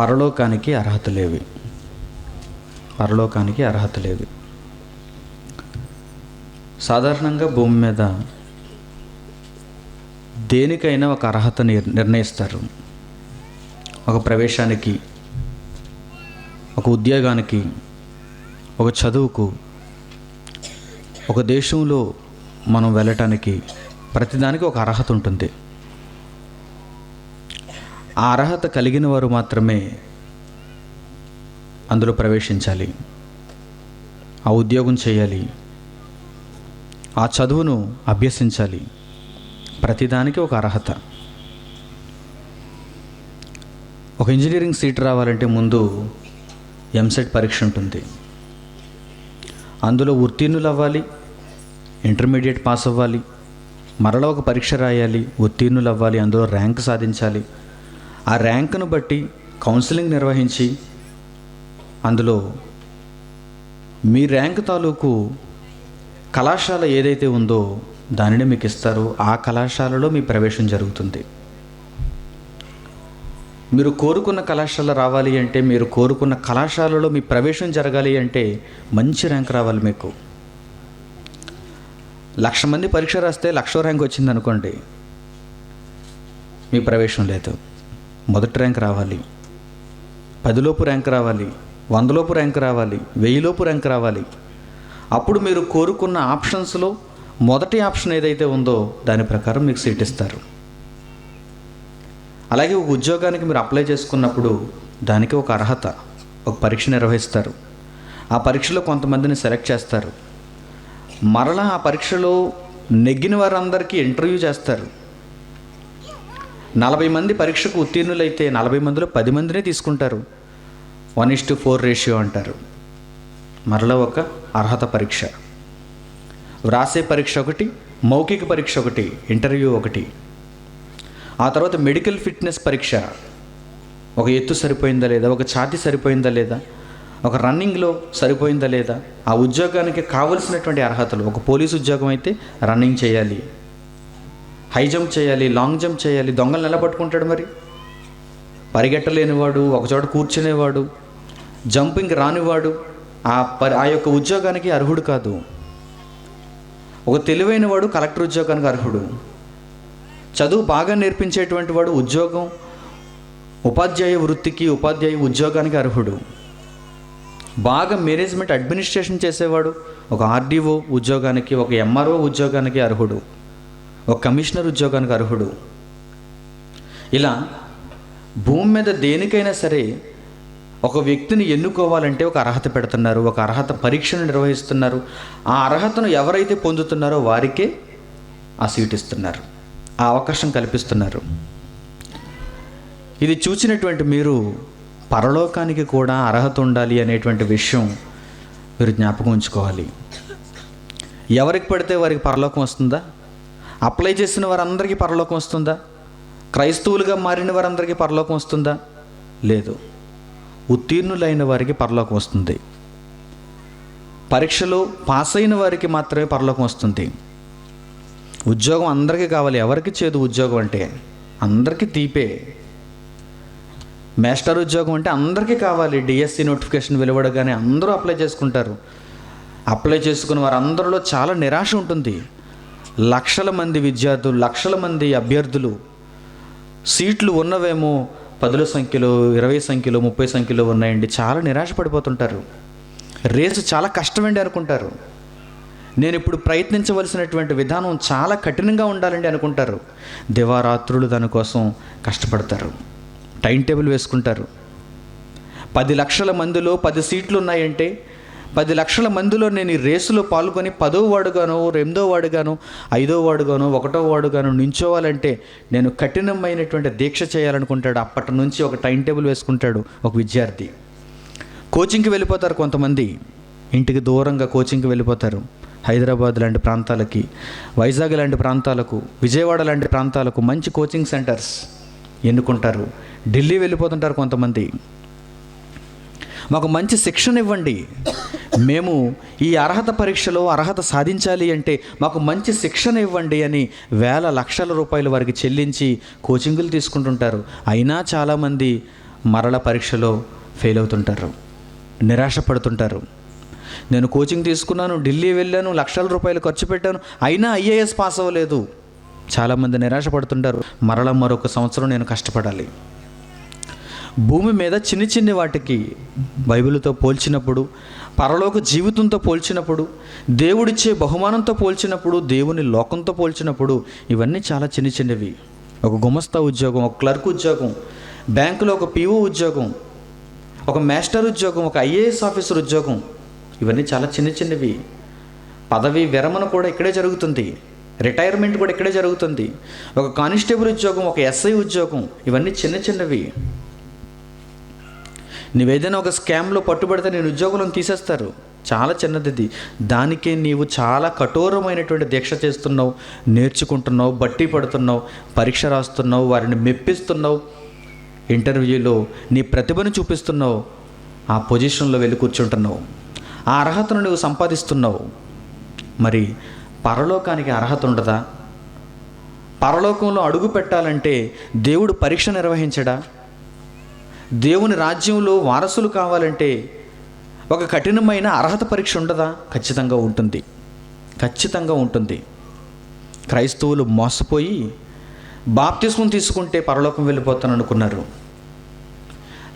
పరలోకానికి అర్హత లేవి. పరలోకానికి అర్హత లేదు. సాధారణంగా భూమి మీద దేనికైనా ఒక అర్హత నిర్ణయిస్తారు. ఒక ప్రవేశానికి, ఒక ఉద్యోగానికి, ఒక చదువుకు, ఒక దేశంలో మనం వెళ్ళటానికి ప్రతిదానికి ఒక అర్హత ఉంటుంది. ఆ అర్హత కలిగిన వారు మాత్రమే అందులో ప్రవేశించాలి, ఆ ఉద్యోగం చేయాలి, ఆ చదువును అభ్యసించాలి. ప్రతిదానికి ఒక అర్హత. ఒక ఇంజనీరింగ్ సీట్ రావాలంటే ముందు ఎంసెట్ పరీక్ష ఉంటుంది. అందులో ఉత్తీర్ణులు అవ్వాలి, ఇంటర్మీడియట్ పాస్ అవ్వాలి, మరలా ఒక పరీక్ష రాయాలి, ఉత్తీర్ణులు అవ్వాలి, అందులో ర్యాంక్ సాధించాలి. ఆ ర్యాంకును బట్టి కౌన్సిలింగ్ నిర్వహించి అందులో మీ ర్యాంక్ తాలూకు కళాశాల ఏదైతే ఉందో దానిని మీకు ఇస్తారు. ఆ కళాశాలలో మీ ప్రవేశం జరుగుతుంది. మీరు కోరుకున్న కళాశాల రావాలి అంటే, మీరు కోరుకున్న కళాశాలలో మీ ప్రవేశం జరగాలి అంటే మంచి ర్యాంక్ రావాలి. మీకు 1,00,000 మంది పరీక్ష రాస్తే 1,00,000 ర్యాంక్ వచ్చింది అనుకోండి, మీ ప్రవేశం లేదు. మొదటి ర్యాంక్ రావాలి, 10 లోపు ర్యాంక్ రావాలి, 100 లోపు ర్యాంక్ రావాలి, 1000 లోపు ర్యాంక్ రావాలి. అప్పుడు మీరు కోరుకున్న ఆప్షన్స్లో మొదటి ఆప్షన్ ఏదైతే ఉందో దాని ప్రకారం మీకు సీట్ ఇస్తారు. అలాగే ఒక ఉద్యోగానికి మీరు అప్లై చేసుకున్నప్పుడు దానికి ఒక అర్హత, ఒక పరీక్ష నిర్వహిస్తారు. ఆ పరీక్షలో కొంతమందిని సెలెక్ట్ చేస్తారు. మరలా ఆ పరీక్షలో నెగ్గిన వారందరికీ ఇంటర్వ్యూ చేస్తారు. 40 మంది పరీక్షకు ఉత్తీర్ణులైతే 40 మందిలో 10 మందినే తీసుకుంటారు. 1:4 రేషియో అంటారు. మరలా ఒక అర్హత పరీక్ష, వ్రాసే పరీక్ష ఒకటి, మౌఖిక పరీక్ష ఒకటి, ఇంటర్వ్యూ ఒకటి. ఆ తర్వాత మెడికల్ ఫిట్నెస్ పరీక్ష, ఒక ఎత్తు సరిపోయిందా లేదా, ఒక ఛాతీ సరిపోయిందా లేదా, ఒక రన్నింగ్లో సరిపోయిందా లేదా, ఆ ఉద్యోగానికి కావలసినటువంటి అర్హతలు. ఒక పోలీసు ఉద్యోగం అయితే రన్నింగ్ చేయాలి, హై జంప్ చేయాలి, లాంగ్ జంప్ చేయాలి. దొంగలు ఎలా పట్టుకుంటాడు మరి? పరిగెట్టలేనివాడు, ఒకచోట కూర్చునేవాడు, జంపింగ్ రానివాడు ఆ యొక్క ఉద్యోగానికి అర్హుడు కాదు. ఒక తెలివైన వాడు కలెక్టర్ ఉద్యోగానికి అర్హుడు. చదువు బాగా నేర్పించేటువంటి వాడు ఉద్యోగం, ఉపాధ్యాయ వృత్తికి, ఉపాధ్యాయ ఉద్యోగానికి అర్హుడు. బాగా మేనేజ్మెంట్ అడ్మినిస్ట్రేషన్ చేసేవాడు ఒక ఆర్డీఓ ఉద్యోగానికి, ఒక ఎంఆర్ఓ ఉద్యోగానికి అర్హుడు, ఒక కమిషనర్ ఉద్యోగానికి అర్హుడు. ఇలా భూమి మీద దేనికైనా సరే ఒక వ్యక్తిని ఎన్నుకోవాలంటే ఒక అర్హత పెడుతున్నారు, ఒక అర్హత పరీక్షను నిర్వహిస్తున్నారు. ఆ అర్హతను ఎవరైతే పొందుతున్నారో వారికే ఆ సీట్ ఇస్తున్నారు, ఆ అవకాశం కల్పిస్తున్నారు. ఇది చూసినటువంటి మీరు పరలోకానికి కూడా అర్హత ఉండాలి అనేటువంటి విషయం మీరు జ్ఞాపకం ఉంచుకోవాలి. ఎవరికి పడితే వారికి పరలోకం వస్తుందా? అప్లై చేసిన వారందరికీ పరలోకం వస్తుందా? క్రైస్తవులుగా మారిన వారందరికీ పరలోకం వస్తుందా? లేదు. ఉత్తీర్ణులైన వారికి పరలోకం వస్తుంది. పరీక్షలో పాస్ అయిన వారికి మాత్రమే పరలోకం వస్తుంది. ఉద్యోగం అందరికీ కావాలి. ఎవరికి చేదు ఉద్యోగం అంటే? అందరికీ తీపే. మాస్టర్ ఉద్యోగం అంటే అందరికీ కావాలి. డిఎస్సి నోటిఫికేషన్ వెలువడగానే అందరూ అప్లై చేసుకుంటారు. అప్లై చేసుకున్న వారందరిలో చాలా నిరాశ ఉంటుంది. 1,00,000 మంది విద్యార్థులు, 1,00,000 మంది అభ్యర్థులు, సీట్లు ఉన్నవేమో 10 సంఖ్యలో, 20 సంఖ్యలో, 30 సంఖ్యలో ఉన్నాయండి. చాలా నిరాశ పడిపోతుంటారు. రేసు చాలా కష్టమండి అనుకుంటారు. నేను ఇప్పుడు ప్రయత్నించవలసినటువంటి విధానం చాలా కఠినంగా ఉండాలండి అనుకుంటారు. దివారాత్రులు దానికోసం కష్టపడతారు, టైం టేబుల్ వేసుకుంటారు. 10 లక్షల మందిలో 10 సీట్లు ఉన్నాయంటే 10 లక్షల మందిలో నేను ఈ రేసులో పాల్గొని 10వ వాడుగానో, 2వ వాడుగానో, 5వ వాడుగానో, 1వ వాడుగానో నించోవాలంటే నేను కఠినమైనటువంటి దీక్ష చేయాలనుకుంటాడు. అప్పటి నుంచి ఒక టైం టేబుల్ వేసుకుంటాడు ఒక విద్యార్థి. కోచింగ్కి వెళ్ళిపోతారు కొంతమంది, ఇంటికి దూరంగా కోచింగ్కి వెళ్ళిపోతారు. హైదరాబాద్ లాంటి ప్రాంతాలకి, వైజాగ్ లాంటి ప్రాంతాలకు, విజయవాడ లాంటి ప్రాంతాలకు మంచి కోచింగ్ సెంటర్స్ ఎన్నుకుంటారు. ఢిల్లీ వెళ్ళిపోతుంటారు కొంతమంది. మాకు మంచి శిక్షణ ఇవ్వండి, మేము ఈ అర్హత పరీక్షలో అర్హత సాధించాలి అంటే మాకు మంచి శిక్షణ ఇవ్వండి అని వేల లక్షల రూపాయలు వారికి చెల్లించి కోచింగులు తీసుకుంటుంటారు. అయినా చాలామంది మరల పరీక్షలో ఫెయిల్ అవుతుంటారు, నిరాశ పడుతుంటారు. నేను కోచింగ్ తీసుకున్నాను, ఢిల్లీ వెళ్ళాను, లక్షల రూపాయలు ఖర్చు పెట్టాను, అయినా ఐఏఎస్ పాస్ అవ్వలేదు. చాలామంది నిరాశ పడుతుంటారు. మరలా మరొక సంవత్సరం నేను కష్టపడాలి. భూమి మీద చిన్ని చిన్ని వాటికి బైబిల్తో పోల్చినప్పుడు, పరలోక జీవితంతో పోల్చినప్పుడు, దేవుడిచ్చే బహుమానంతో పోల్చినప్పుడు, దేవుని లోకంతో పోల్చినప్పుడు ఇవన్నీ చాలా చిన్న చిన్నవి. ఒక గుమస్తా ఉద్యోగం, ఒక క్లర్క్ ఉద్యోగం, బ్యాంకులో ఒక పిఓ ఉద్యోగం, ఒక మాస్టర్ ఉద్యోగం, ఒక ఐఏఎస్ ఆఫీసర్ ఉద్యోగం, ఇవన్నీ చాలా చిన్న చిన్నవి. పదవి విరమణ కూడా ఇక్కడే జరుగుతుంది, రిటైర్మెంట్ కూడా ఇక్కడే జరుగుతుంది. ఒక కానిస్టేబుల్ ఉద్యోగం, ఒక ఎస్ఐ ఉద్యోగం, ఇవన్నీ చిన్న చిన్నవి. నువ్వేదైనా ఒక స్కామ్లో పట్టుబడితే నేను ఉద్యోగంలో తీసేస్తారు, చాలా చిన్నది. దానికే నీవు చాలా కఠోరమైనటువంటి దీక్ష చేస్తున్నావు, నేర్చుకుంటున్నావు, బట్టి పడుతున్నావు, పరీక్ష రాస్తున్నావు, వారిని మెప్పిస్తున్నావు, ఇంటర్వ్యూలో నీ ప్రతిభను చూపిస్తున్నావు, ఆ పొజిషన్లో వెళ్ళి కూర్చుంటున్నావు, ఆ అర్హతను నువ్వు సంపాదిస్తున్నావు. మరి పరలోకానికి అర్హత ఉండదా? పరలోకంలో అడుగు పెట్టాలంటే దేవుడు పరీక్ష నిర్వహించడా? దేవుని రాజ్యంలో వారసులు కావాలంటే ఒక కఠినమైన అర్హత పరీక్ష ఉండదా? ఖచ్చితంగా ఉంటుంది, ఖచ్చితంగా ఉంటుంది. క్రైస్తవులు మోసపోయి బాప్తిస్మం తీసుకుంటే పరలోకం వెళ్ళిపోతాను అనుకున్నారు.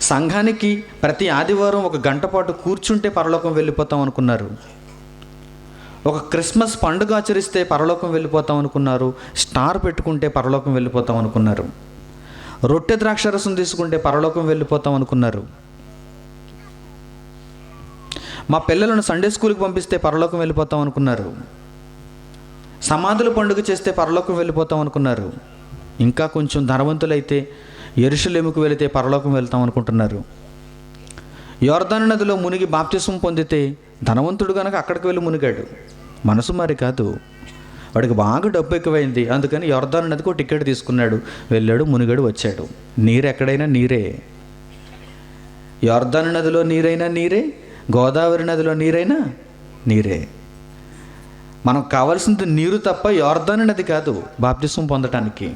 సంఘానికి ప్రతి ఆదివారం 1 గంట పాటు కూర్చుంటే పరలోకం వెళ్ళిపోతాం అనుకున్నారు. ఒక క్రిస్మస్ పండుగ ఆచరిస్తే పరలోకం వెళ్ళిపోతాం అనుకున్నారు. స్టార్ పెట్టుకుంటే పరలోకం వెళ్ళిపోతాం అనుకున్నారు. రొట్టె ద్రాక్షరసం తీసుకుంటే పరలోకం వెళ్ళిపోతాం అనుకున్నారు. మా పిల్లలను సండే స్కూల్కి పంపిస్తే పరలోకం వెళ్ళిపోతాం అనుకున్నారు. సమాధుల పండుగ చేస్తే పరలోకం వెళ్ళిపోతాం అనుకున్నారు. ఇంకా కొంచెం ధనవంతులైతే యెరూషలేముకు వెళితే పరలోకం వెళ్తాం అనుకుంటున్నారు. యోర్దాను నదిలో మునిగి బాప్తిస్మం పొందితే ధనవంతుడు కనుక అక్కడికి వెళ్ళి మునిగాడు. మనసు మరి కాదు, వాడికి బాగా డబ్బు ఎక్కువైంది, అందుకని యోర్దాను నదికి ఒక టికెట్ తీసుకున్నాడు, వెళ్ళాడు, మునిగాడు, వచ్చాడు. నీరు ఎక్కడైనా నీరే. యోర్దాను నదిలో నీరైనా నీరే, గోదావరి నదిలో నీరైనా నీరే. మనకు కావాల్సింది నీరు తప్ప యోర్దాను నది కాదు బాప్తిస్మం పొందటానికి.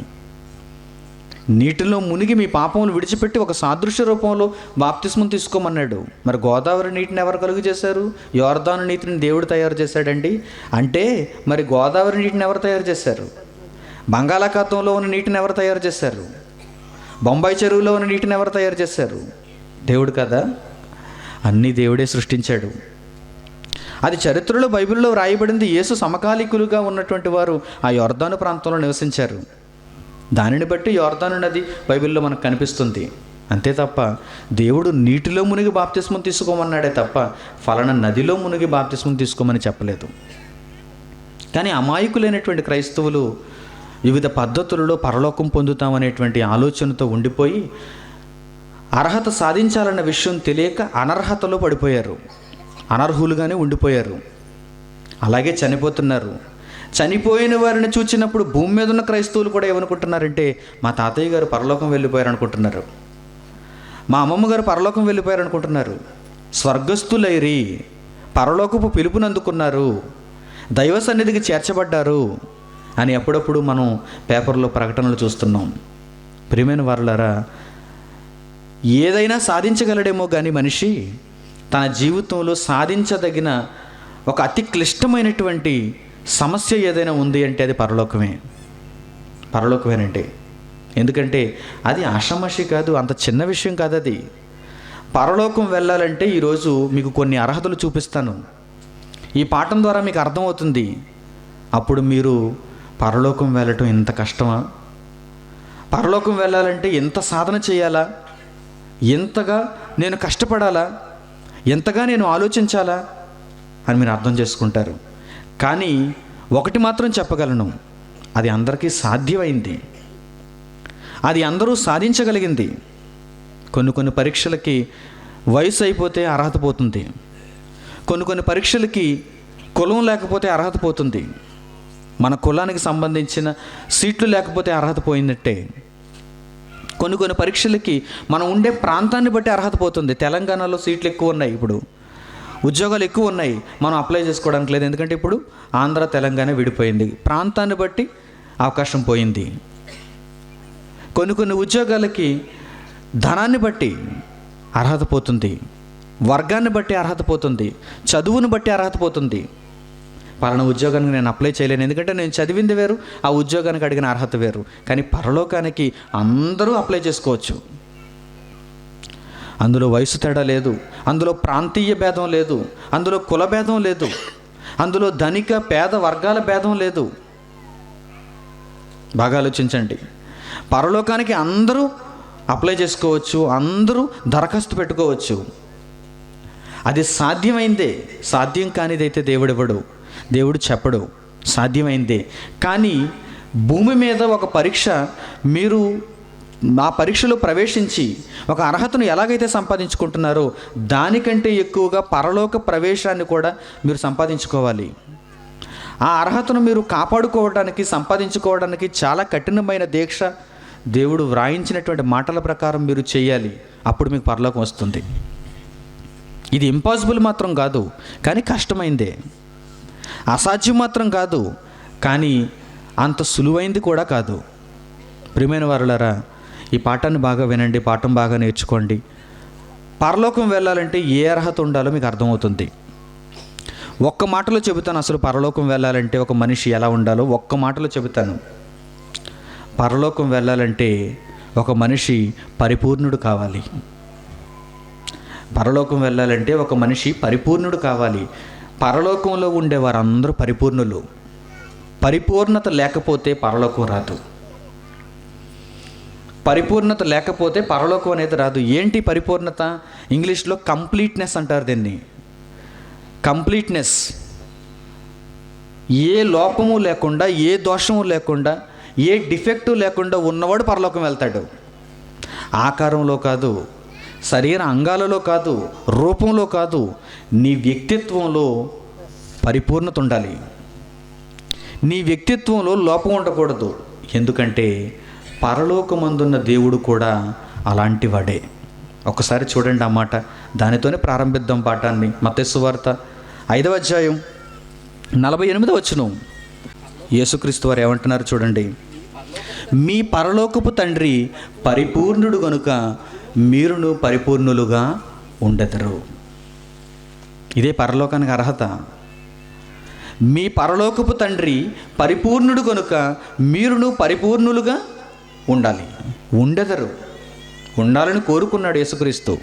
నీటిలో మునిగి మీ పాపములు విడిచిపెట్టి ఒక సాదృశ్య రూపంలో బాప్తిస్మం తీసుకోమన్నాడు. మరి గోదావరి నీటిని ఎవరు కలుగు చేశారు? యోర్దాను నీటిని దేవుడు తయారు చేశాడండి. అంటే మరి గోదావరి నీటిని ఎవరు తయారు చేశారు? బంగాళాఖాతంలో ఉన్న నీటిని ఎవరు తయారు చేశారు? బొంబాయి చెరువులో ఉన్న నీటిని ఎవరు తయారు చేశారు? దేవుడు కదా. అన్నీ దేవుడే సృష్టించాడు. అది చరిత్రలో బైబిల్లో రాయబడింది. యేసు సమకాలీకులుగా ఉన్నటువంటి వారు ఆ యోర్దాను ప్రాంతంలో నివసించారు. దానిని బట్టి యోర్దాను నది బైబిల్లో మనకు కనిపిస్తుంది. అంతే తప్ప దేవుడు నీటిలో మునిగి బాప్తిస్మం తీసుకోమన్నాడే తప్ప ఫలానా నదిలో మునిగి బాప్తిస్మం తీసుకోమని చెప్పలేదు. కానీ అమాయకులైనటువంటి క్రైస్తవులు వివిధ పద్ధతులలో పరలోకం పొందుతామనేటువంటి ఆలోచనతో ఉండిపోయి అర్హత సాధించాలన్న విషయం తెలియక అనర్హతలో పడిపోయారు, అనర్హులుగానే ఉండిపోయారు. అలాగే చనిపోతున్నారు. చనిపోయిన వారిని చూచినప్పుడు భూమి మీద ఉన్న క్రైస్తవులు కూడా ఏమనుకుంటున్నారంటే మా తాతయ్య గారు పరలోకం వెళ్ళిపోయారు అనుకుంటున్నారు, మా అమ్మమ్మ గారు పరలోకం వెళ్ళిపోయారు అనుకుంటున్నారు. స్వర్గస్థులైరి, పరలోకపు పిలుపునందుకున్నారు, దైవ సన్నిధికి చేర్చబడ్డారు అని అప్పుడప్పుడు మనం పేపర్లో ప్రకటనలు చూస్తున్నాం. ప్రియమైన వారలారా, ఏదైనా సాధించగలడేమో కానీ మనిషి తన జీవితంలో సాధించదగిన ఒక అతి క్లిష్టమైనటువంటి సమస్య ఏదైనా ఉంది అంటే అది పరలోకమే. పరలోకమేనంటే ఎందుకంటే అది ఆషామాషి కాదు, అంత చిన్న విషయం కాదు అది. పరలోకం వెళ్ళాలంటే ఈరోజు మీకు కొన్ని అర్హతలు చూపిస్తాను. ఈ పాఠం ద్వారా మీకు అర్థమవుతుంది. అప్పుడు మీరు పరలోకం వెళ్ళటం ఎంత కష్టమా, పరలోకం వెళ్ళాలంటే ఎంత సాధన చేయాలా, ఎంతగా నేను కష్టపడాలా, ఎంతగా నేను ఆలోచించాలా అని మీరు అర్థం చేసుకుంటారు. కానీ ఒకటి మాత్రం చెప్పగలను, అది అందరికీ సాధ్యమైంది, అది అందరూ సాధించగలిగింది. కొన్ని పరీక్షలకి వయసు అయిపోతే అర్హత పోతుంది, కొన్ని పరీక్షలకి కులం లేకపోతే అర్హత పోతుంది. మన కులానికి సంబంధించిన సీట్లు లేకపోతే అర్హత పోయినట్టే. కొన్ని పరీక్షలకి మనం ఉండే ప్రాంతాన్ని బట్టి అర్హత పోతుంది. తెలంగాణలో సీట్లు ఎక్కువ ఉన్నాయి, ఇప్పుడు ఉద్యోగాలు ఎక్కువ ఉన్నాయి, మనం అప్లై చేసుకోవడానికి లేదు. ఎందుకంటే ఇప్పుడు ఆంధ్ర తెలంగాణ విడిపోయింది, ప్రాంతాన్ని బట్టి అవకాశం పోయింది. కొన్ని ఉద్యోగాలకి ధనాన్ని బట్టి అర్హత పోతుంది, వర్గాన్ని బట్టి అర్హత పోతుంది, చదువును బట్టి అర్హత పోతుంది. పలానా ఉద్యోగానికి నేను అప్లై చేయలేను, ఎందుకంటే నేను చదివింది వేరు, ఆ ఉద్యోగానికి అడిగిన అర్హత వేరు. కానీ పరలోకానికి అందరూ అప్లై చేసుకోవచ్చు. అందులో వయసు తేడా లేదు, అందులో ప్రాంతీయ భేదం లేదు, అందులో కుల భేదం లేదు, అందులో ధనిక పేద వర్గాల భేదం లేదు. బాగా ఆలోచించండి. పరలోకానికి అందరూ అప్లై చేసుకోవచ్చు, అందరూ దరఖాస్తు పెట్టుకోవచ్చు. అది సాధ్యమైందే. సాధ్యం కానిదైతే దేవుడు ఇవ్వడు, దేవుడు చెప్పడు. సాధ్యమైందే. కానీ భూమి మీద ఒక పరీక్ష, మీరు ఆ పరీక్షలో ప్రవేశించి ఒక అర్హతను ఎలాగైతే సంపాదించుకుంటున్నారో దానికంటే ఎక్కువగా పరలోక ప్రవేశాన్ని కూడా మీరు సంపాదించుకోవాలి. ఆ అర్హతను మీరు కాపాడుకోవడానికి, సంపాదించుకోవడానికి చాలా కఠినమైన దీక్ష దేవుడు వ్రాయించినటువంటి మాటల ప్రకారం మీరు చేయాలి. అప్పుడు మీకు పరలోకం వస్తుంది. ఇది ఇంపాసిబుల్ మాత్రం కాదు, కానీ కష్టమైందే. అసాధ్యం మాత్రం కాదు, కానీ అంత సులువైంది కూడా కాదు. ప్రియమైన వారులారా, ఈ పాఠాన్ని బాగా వినండి, పాఠం బాగా నేర్చుకోండి. పరలోకం వెళ్ళాలంటే ఏ అర్హత ఉండాలో మీకు అర్థమవుతుంది. ఒక్క మాటలో చెబుతాను, అసలు పరలోకం వెళ్ళాలంటే ఒక మనిషి ఎలా ఉండాలో ఒక్క మాటలో చెబుతాను. పరలోకం వెళ్ళాలంటే ఒక మనిషి పరిపూర్ణుడు కావాలి. పరలోకం వెళ్ళాలంటే ఒక మనిషి పరిపూర్ణుడు కావాలి. పరలోకంలో ఉండే వారందరూ పరిపూర్ణులు. పరిపూర్ణత లేకపోతే పరలోకం రాదు. పరిపూర్ణత లేకపోతే పరలోకం అనేది రాదు. ఏంటి పరిపూర్ణత? ఇంగ్లీష్లో కంప్లీట్నెస్ అంటారు దీన్ని. కంప్లీట్నెస్. ఏ లోపము లేకుండా, ఏ దోషము లేకుండా, ఏ డిఫెక్టు లేకుండా ఉన్నవాడు పరలోకం వెళ్తాడు. ఆకారంలో కాదు, శరీర అంగాలలో కాదు, రూపంలో కాదు, నీ వ్యక్తిత్వంలో పరిపూర్ణత ఉండాలి. నీ వ్యక్తిత్వంలో లోపం ఉండకూడదు. ఎందుకంటే పరలోకమందున్న దేవుడు కూడా అలాంటి వాడే. ఒకసారి చూడండి ఆ మాట. దానితోనే ప్రారంభిద్దాం పాఠాన్ని. మత్తయి సువార్త 5వ అధ్యాయం 48వ వచనం. యేసుక్రీస్తు వారు ఏమంటున్నారు చూడండి. మీ పరలోకపు తండ్రి పరిపూర్ణుడు గనుక మీరును పరిపూర్ణులుగా ఉండెదరు. ఇదే పరలోకానికి అర్హత. మీ పరలోకపు తండ్రి పరిపూర్ణుడు గనుక మీరును పరిపూర్ణులుగా ఉండాలి. ఉండెదరు, ఉండాలని కోరుకున్నాడు యేసుక్రీస్తు.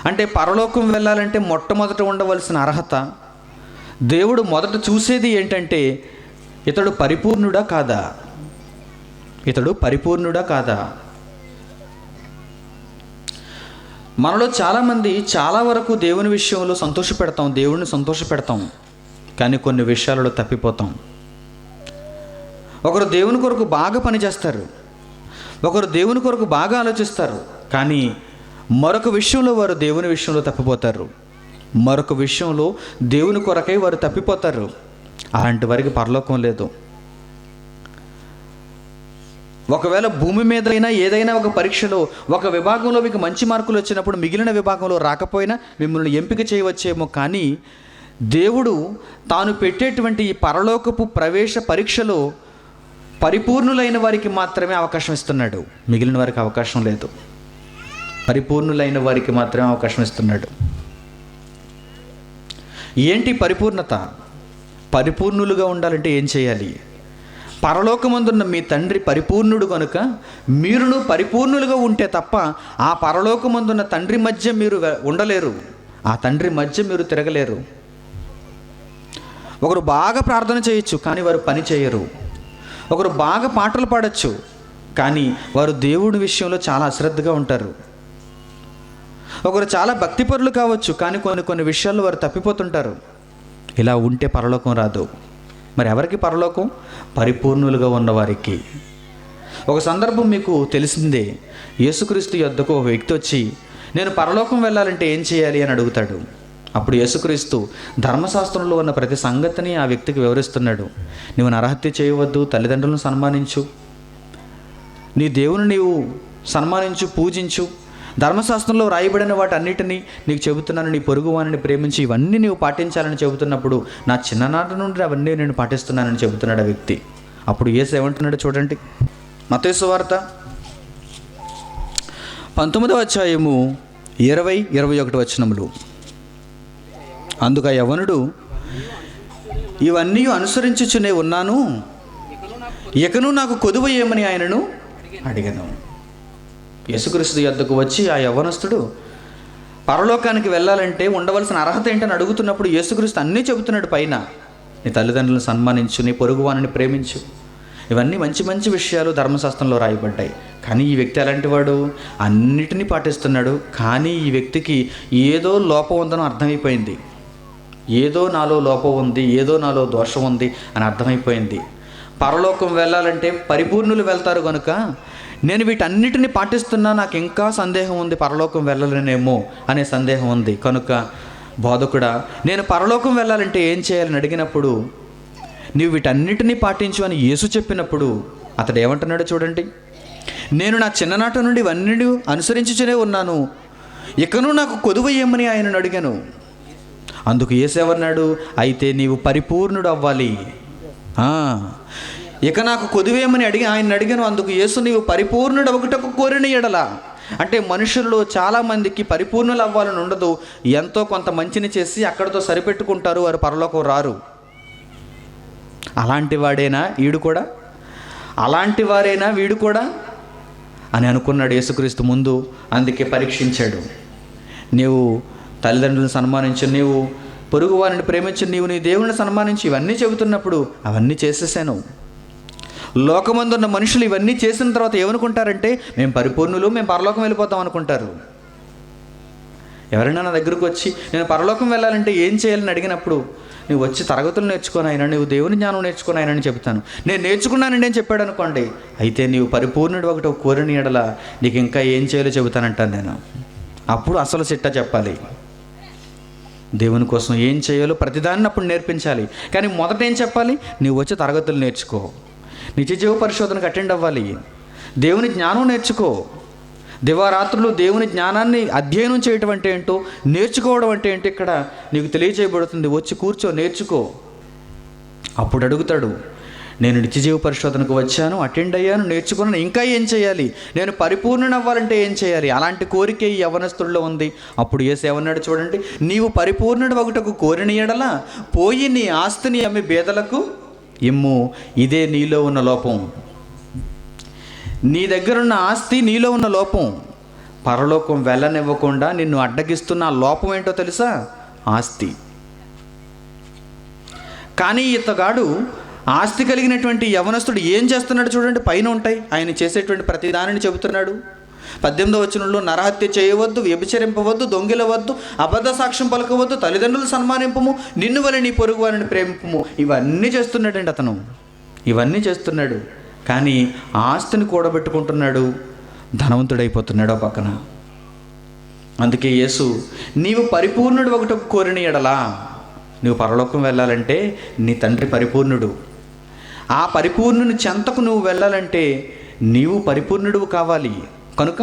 అంటే పరలోకం వెళ్ళాలంటే మొట్టమొదట ఉండవలసిన అర్హత, దేవుడు మొదట చూసేది ఏంటంటే ఇతడు పరిపూర్ణుడా కాదా, ఇతడు పరిపూర్ణుడా కాదా. మనలో చాలామంది చాలా వరకు దేవుని విషయంలో సంతోషపెడతాం, దేవుడిని సంతోషపెడతాం, కానీ కొన్ని విషయాలలో తప్పిపోతాం. ఒకరు దేవుని కొరకు బాగా పనిచేస్తారు, ఒకరు దేవుని కొరకు బాగా ఆలోచిస్తారు, కానీ మరొక విషయంలో వారు దేవుని విషయంలో తప్పిపోతారు. మరొక విషయంలో దేవుని కొరకై వారు తప్పిపోతారు. అలాంటి వారికి పరలోకం లేదు. ఒకవేళ భూమి మీద ఏదైనా ఒక పరీక్షలో ఒక విభాగంలో మీకు మంచి మార్కులు వచ్చినప్పుడు మిగిలిన విభాగంలో రాకపోయినా మిమ్మల్ని ఎంపిక చేయవచ్చేమో, కానీ దేవుడు తాను పెట్టేటువంటి ఈ పరలోకపు ప్రవేశ పరీక్షలో పరిపూర్ణులైన వారికి మాత్రమే అవకాశం ఇస్తున్నాడు. మిగిలిన వారికి అవకాశం లేదు. పరిపూర్ణులైన వారికి మాత్రమే అవకాశం ఇస్తున్నాడు. ఏంటి పరిపూర్ణత? పరిపూర్ణులుగా ఉండాలంటే ఏం చేయాలి? పరలోకమందున్న మీ తండ్రి పరిపూర్ణుడు కనుక మీరును పరిపూర్ణులుగా ఉంటే తప్ప ఆ పరలోకమందున్న తండ్రి మధ్య మీరు ఉండలేరు, ఆ తండ్రి మధ్య మీరు తిరగలేరు. ఒకరు బాగా ప్రార్థన చేయొచ్చు, కానీ వారు పని చేయరు. ఒకరు బాగా పాటలు పాడచ్చు, కానీ వారు దేవుడి విషయంలో చాలా అశ్రద్ధగా ఉంటారు. ఒకరు చాలా భక్తిపరులు కావచ్చు, కానీ కొన్ని విషయాల్లో వారు తప్పిపోతుంటారు. ఇలా ఉంటే పరలోకం రాదు. మరి ఎవరికి పరలోకం? పరిపూర్ణులుగా ఉన్నవారికి. ఒక సందర్భం మీకు తెలిసిందే. యేసుక్రీస్తు యొద్దకు ఒక వ్యక్తి వచ్చి నేను పరలోకం వెళ్ళాలంటే ఏం చేయాలి అని అడుగుతాడు. అప్పుడు యేసుక్రీస్తు ధర్మశాస్త్రంలో ఉన్న ప్రతి సంగతిని ఆ వ్యక్తికి వివరిస్తున్నాడు. నువ్వు నరహత్య చేయవద్దు, తల్లిదండ్రులను సన్మానించు, నీ దేవుని నీవు సన్మానించు, పూజించు, ధర్మశాస్త్రంలో రాయబడిన వాటన్నిటినీ నీకు చెబుతున్నాను, నీ పొరుగు వారిని ప్రేమించి ఇవన్నీ నీవు పాటించాలని చెబుతున్నప్పుడు నా చిన్ననాటి నుండి అవన్నీ నేను పాటిస్తున్నానని చెబుతున్నాడు ఆ వ్యక్తి. అప్పుడు యేసు ఏమంటున్నాడు చూడండి. మత్తయి సువార్త 19వ అధ్యాయము 20-21 వచనములు. అందుకు ఆ యవ్వనుడు, ఇవన్నీ అనుసరించుచునే ఉన్నాను, ఇకను నాకు కొదువ ఏమని ఆయనను అడిగాను. యేసుక్రీస్తు యొద్దకు వచ్చి ఆ యవ్వనస్తుడు పరలోకానికి వెళ్ళాలంటే ఉండవలసిన అర్హత ఏంటని అడుగుతున్నప్పుడు యేసుక్రీస్తు అన్నీ చెబుతున్నాడు. పైన నీ తల్లిదండ్రులను సన్మానించు, నీ పొరుగువానిని ప్రేమించు, ఇవన్నీ మంచి మంచి విషయాలు ధర్మశాస్త్రంలో రాయబడ్డాయి. కానీ ఈ వ్యక్తి ఎలాంటి వాడు? అన్నిటినీ పాటిస్తున్నాడు, కానీ ఈ వ్యక్తికి ఏదో లోపం ఉందని అర్థమైపోయింది. ఏదో నాలో లోపం ఉంది, ఏదో నాలో దోషం ఉంది అని అర్థమైపోయింది. పరలోకం వెళ్ళాలంటే పరిపూర్ణులు వెళ్తారు కనుక నేను వీటన్నిటిని పాటిస్తున్నా, నాకు ఇంకా సందేహం ఉంది, పరలోకం వెళ్ళలేనేమో అనే సందేహం ఉంది. కనుక బోధకుడా, నేను పరలోకం వెళ్ళాలంటే ఏం చేయాలని అడిగినప్పుడు, నీవు వీటన్నిటినీ పాటించు అని యేసు చెప్పినప్పుడు అతడు ఏమంటున్నాడో చూడండి. నేను నా చిన్ననాటి నుండి ఇవన్నీ అనుసరించుచునే ఉన్నాను, ఇకను నాకు కొదువ ఏమని ఆయనను అడిగాను. అందుకు యేసు ఏమన్నాడు? అయితే నీవు పరిపూర్ణుడు అవ్వాలి. ఇక నాకు కొదువేమని ఆయన అడిగాను. అందుకు యేసు, నీవు పరిపూర్ణుడు ఒకటకు కోరిన ఎడల, అంటే మనుషుల్లో చాలామందికి పరిపూర్ణులు అవ్వాలని ఉండదు. ఎంతో కొంత మంచిని చేసి అక్కడితో సరిపెట్టుకుంటారు, వారు పరలోకం రారు. అలాంటి వాడేనా వీడు కూడా? అలాంటి వారేనా వీడు కూడా అని అనుకున్నాడు యేసుక్రీస్తు ముందు. అందుకే పరీక్షించాడు. నీవు తల్లిదండ్రులను సన్మానించు, నీవు పొరుగు వారిని ప్రేమించు, నీవు నీ దేవుని సన్మానించి, ఇవన్నీ చెబుతున్నప్పుడు అవన్నీ చేసేసాను. లోకమందున్న మనుషులు ఇవన్నీ చేసిన తర్వాత ఏమనుకుంటారంటే, మేము పరిపూర్ణులు, మేము పరలోకం వెళ్ళిపోతాం అనుకుంటారు. ఎవరైనా నా దగ్గరకు వచ్చి నేను పరలోకం వెళ్ళాలంటే ఏం చేయాలని అడిగినప్పుడు, నువ్వు వచ్చి తరగతులు నేర్చుకొని అయినా, నువ్వు దేవుని జ్ఞానం నేర్చుకొని అయినా అని చెప్తాను. నేను నేర్చుకున్నానండి అని చెప్పాడు అనుకోండి, అయితే నీవు పరిపూర్ణుడు ఒకటి కోరిన ఎడల నీకు ఇంకా ఏం చేయాలో చెబుతానంటాను నేను. అప్పుడు అసలు సిట్ట చెప్పాలి. దేవుని కోసం ఏం చేయాలో ప్రతిదాన్ని అప్పుడు నేర్పించాలి. కానీ మొదట ఏం చెప్పాలి? నువ్వు వచ్చి తరగతులు నేర్చుకో, నిత్య జీవ పరిశోధనకు అటెండ్ అవ్వాలి, దేవుని జ్ఞానం నేర్చుకో. దివారాత్రులు దేవుని జ్ఞానాన్ని అధ్యయనం చేయటం అంటే ఏంటో, నేర్చుకోవడం అంటే ఏంటో ఇక్కడ నీకు తెలియజేయబడుతుంది. వచ్చి కూర్చో, నేర్చుకో. అప్పుడు అడుగుతాడు, నేను నిత్యజీవ పరిశోధనకు వచ్చాను, అటెండ్ అయ్యాను, నేర్చుకున్నాను, ఇంకా ఏం చేయాలి? నేను పరిపూర్ణుని అవ్వాలంటే ఏం చేయాలి? అలాంటి కోరిక ఈ యవ్వనస్తుల్లో ఉంది. అప్పుడు యేసు ఏమన్నాడు చూడండి, నీవు పరిపూర్ణుడు ఒకటకు కోరిన ఎడల పోయి నీ ఆస్తిని అమ్మి బేదలకు ఇమ్ము, ఇదే నీలో ఉన్న లోపం. నీ దగ్గరున్న ఆస్తి నీలో ఉన్న లోపం. పరలోకం వెళ్ళనివ్వకుండా నిన్ను అడ్డగిస్తున్న ఆ లోపం ఏంటో తెలుసా? ఆస్తి. కానీ ఇతగాడు ఆస్తి కలిగినటువంటి యవనస్తుడు ఏం చేస్తున్నాడు చూడండి. పైన ఉంటాయి ఆయన చేసేటువంటి ప్రతి దానిని చెబుతున్నాడు. 18వ వచనంలో, నరహత్య చేయవద్దు, వ్యభిచరింపవద్దు, దొంగిలవద్దు, అబద్ధ సాక్ష్యం పలకవద్దు, తల్లిదండ్రులు సన్మానింపము, నిన్ను వలె నీ పొరుగు వారిని ప్రేమింపము. ఇవన్నీ చేస్తున్నాడండి అతను. ఇవన్నీ చేస్తున్నాడు, కానీ ఆస్తిని కూడబెట్టుకుంటున్నాడు, ధనవంతుడైపోతున్నాడు ఆ పక్కన. అందుకే యేసు, నీవు పరిపూర్ణుడు ఒకటి కోరిన ఎడలా, నువ్వు పరలోకం వెళ్ళాలంటే నీ తండ్రి పరిపూర్ణుడు. ఆ పరిపూర్ణుని చెంతకు నువ్వు వెళ్ళాలంటే నీవు పరిపూర్ణుడు కావాలి. కనుక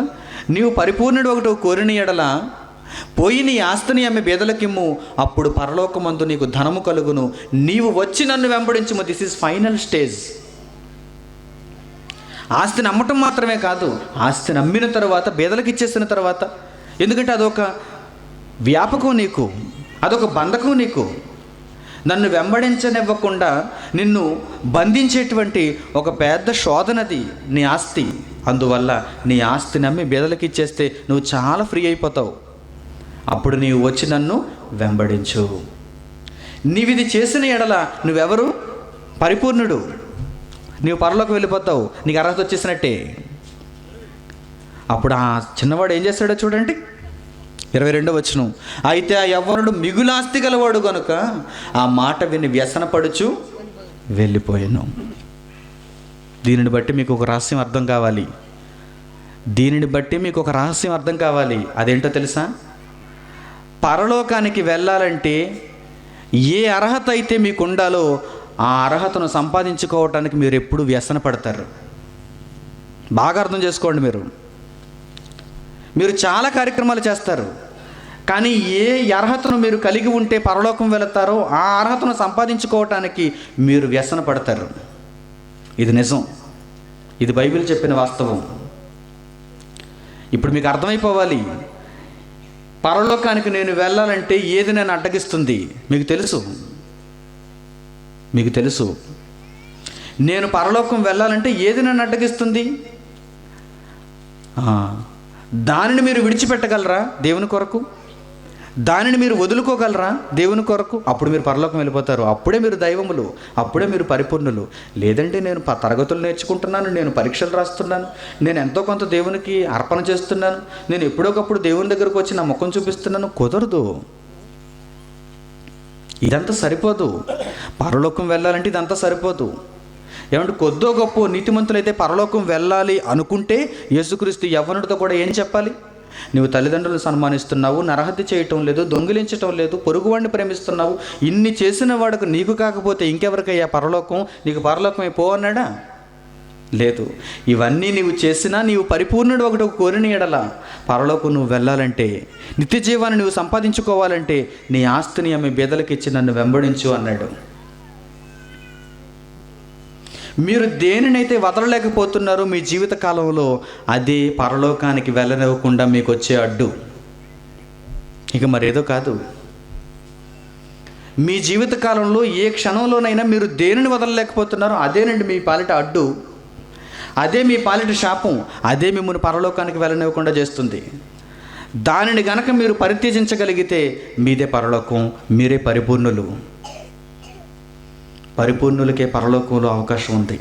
నీవు పరిపూర్ణుడు ఒకటి కోరిన ఎడల పోయి నీ ఆస్తిని అమ్మి బేదలకిమ్ము, అప్పుడు పరలోకమందు నీకు ధనము కలుగును, నీవు వచ్చి నన్ను వెంబడించుము. This is final stage. ఆస్తిని అమ్మటం మాత్రమే కాదు, ఆస్తిని అమ్మిన తర్వాత బేదలకు ఇచ్చేసిన తర్వాత, ఎందుకంటే అదొక వ్యాపకం నీకు, అదొక బంధకం నీకు. నన్ను వెంబడించనివ్వకుండా నిన్ను బంధించేటువంటి ఒక పెద్ద శోధనది నీ ఆస్తి. అందువల్ల నీ ఆస్తిని నమ్మి బేదలకు ఇచ్చేస్తే నువ్వు చాలా ఫ్రీ అయిపోతావు. అప్పుడు నీవు వచ్చి నన్ను వెంబడించు. నీవిది చేసిన ఎడల నువ్వెవరు? పరిపూర్ణుడు. నీవు పరలోకి వెళ్ళిపోతావు, నీకు అర్హత వచ్చేసినట్టే. అప్పుడు ఆ చిన్నవాడు ఏం చేస్తాడో చూడండి, 22వ వచనం. అయితే ఆ యవ్వనుడు మిగులాస్తి గలవాడు కనుక ఆ మాట విని వ్యసనపడుచు వెళ్ళిపోయాను. దీనిని బట్టి మీకు ఒక రహస్యం అర్థం కావాలి. అదేంటో తెలుసా? పరలోకానికి వెళ్ళాలంటే ఏ అర్హత అయితే మీకు ఉండాలో ఆ అర్హతను సంపాదించుకోవటానికి మీరు ఎప్పుడు వ్యసన పడతారు. బాగా అర్థం చేసుకోండి. మీరు చాలా కార్యక్రమాలు చేస్తారు, కానీ ఏ అర్హతను మీరు కలిగి ఉంటే పరలోకం వెళతారో ఆ అర్హతను సంపాదించుకోవటానికి మీరు వ్యసన పడతారు. ఇది నిజం, ఇది బైబిల్ చెప్పిన వాస్తవం. ఇప్పుడు మీకు అర్థమైపోవాలి, పరలోకానికి నేను వెళ్ళాలంటే ఏది నన్ను అడ్డగిస్తుంది. మీకు తెలుసు నేను పరలోకం వెళ్ళాలంటే ఏది నన్ను అడ్డగిస్తుంది. దానిని మీరు విడిచిపెట్టగలరా దేవుని కొరకు? దానిని మీరు వదులుకోగలరా దేవుని కొరకు? అప్పుడు మీరు పరలోకం వెళ్ళిపోతారు. అప్పుడే మీరు దైవములు, అప్పుడే మీరు పరిపూర్ణులు. లేదంటే నేను తరగతులు నేర్చుకుంటున్నాను, నేను పరీక్షలు రాస్తున్నాను, నేను ఎంతో కొంత దేవునికి అర్పణ చేస్తున్నాను, నేను ఎప్పుడోకప్పుడు దేవుని దగ్గరకు వచ్చి నా ముఖం చూపిస్తున్నాను, కుదరదు. ఇదంతా సరిపోదు. పరలోకం వెళ్ళాలంటే ఇదంతా సరిపోదు. ఏమంటే కొద్దో గొప్ప నీతిమంతులైతే పరలోకం వెళ్ళాలి అనుకుంటే యేసుక్రీస్తు యవ్వనుడితో కూడా ఏం చెప్పాలి? నువ్వు తల్లిదండ్రులను సన్మానిస్తున్నావు, నరహత్య చేయటం లేదు, దొంగిలించటం లేదు, పొరుగువాడిని ప్రేమిస్తున్నావు, ఇన్ని చేసిన వాడికి నీకు కాకపోతే ఇంకెవరికయ్యా పరలోకం? నీకు పరలోకమే పో అన్నాడా? లేదు. ఇవన్నీ నీవు చేసినా నీవు పరిపూర్ణుడు ఒకటి కోరిన ఎడల పరలోకం నువ్వు వెళ్ళాలంటే, నిత్య జీవాన్ని నువ్వు సంపాదించుకోవాలంటే నీ ఆస్తిని ఆమె బీదలకు ఇచ్చి నన్ను వెంబడించు అన్నాడు. మీరు దేనినైతే వదలలేకపోతున్నారో మీ జీవిత కాలంలో, అదే పరలోకానికి వెళ్ళనివ్వకుండా మీకు వచ్చే అడ్డు. ఇక మరేదో కాదు. మీ జీవిత కాలంలో ఏ క్షణంలోనైనా మీరు దేనిని వదలలేకపోతున్నారో అదేనండి మీ పాలిట అడ్డు, అదే మీ పాలిట శాపం, అదే మిమ్మల్ని పరలోకానికి వెళ్ళనివ్వకుండా చేస్తుంది. దానిని గనక మీరు పరిత్యజించగలిగితే మీదే పరలోకం, మీరే పరిపూర్ణులు. పరిపూర్ణులకే పరలోకంలో అవకాశం ఉంది.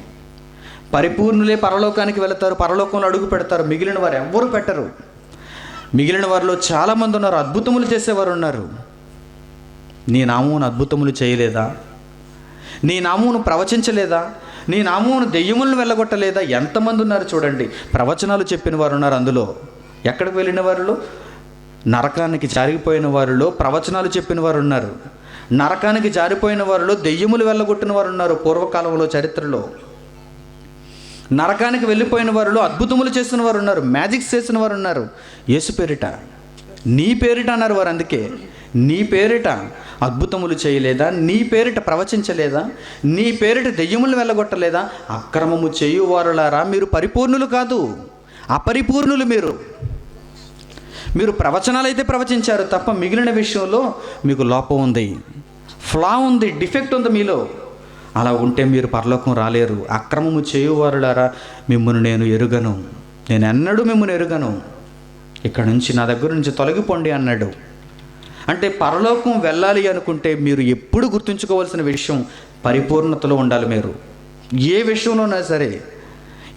పరిపూర్ణులే పరలోకానికి వెళతారు, పరలోకంలో అడుగు పెడతారు. మిగిలిన వారు ఎవ్వరూ పెట్టరు. మిగిలిన వారిలో చాలామంది ఉన్నారు, అద్భుతములు చేసేవారు ఉన్నారు. నీ నామమును అద్భుతములు చేయలేదా? నీ నామమును ప్రవచించలేదా? నీ నామమును దెయ్యములను వెళ్ళగొట్టలేదా? ఎంతమంది ఉన్నారు చూడండి. ప్రవచనాలు చెప్పిన వారు ఉన్నారు. అందులో ఎక్కడికి వెళ్ళిన వారిలో, నరకానికి జారిపోయిన వారిలో ప్రవచనాలు చెప్పిన వారు ఉన్నారు. నరకానికి జారిపోయిన వారిలో దెయ్యములు వెళ్ళగొట్టిన వారు ఉన్నారు. పూర్వకాలంలో చరిత్రలో నరకానికి వెళ్ళిపోయిన వారిలో అద్భుతములు చేసిన వారు ఉన్నారు, మ్యాజిక్స్ చేసిన వారు ఉన్నారు. యేసు పేరిట, నీ పేరిట అన్నారు వారు. అందుకే నీ పేరిట అద్భుతములు చేయలేదా? నీ పేరిట ప్రవచించలేదా? నీ పేరిట దెయ్యములు వెళ్ళగొట్టలేదా? అక్రమము చేయువారులారా, మీరు పరిపూర్ణులు కాదు, అపరిపూర్ణులు. మీరు ప్రవచనాలు అయితే ప్రవచించారు తప్ప మిగిలిన విషయంలో మీకు లోపం ఉంది, ఫ్లా ఉంది, డిఫెక్ట్ ఉంది మీలో. అలా ఉంటే మీరు పరలోకం రాలేరు. అక్రమము చేయువారులారా, మిమ్మల్ని నేను ఎరుగను, నేను ఎన్నడూ మిమ్మల్ని ఎరుగను, ఇక్కడ నుంచి నా దగ్గర నుంచి తొలగిపోండి అన్నాడు. అంటే పరలోకం వెళ్ళాలి అనుకుంటే మీరు ఎప్పుడు గుర్తుంచుకోవాల్సిన విషయం, పరిపూర్ణతలో ఉండాలి. మీరు ఏ విషయంలోనైనా సరే,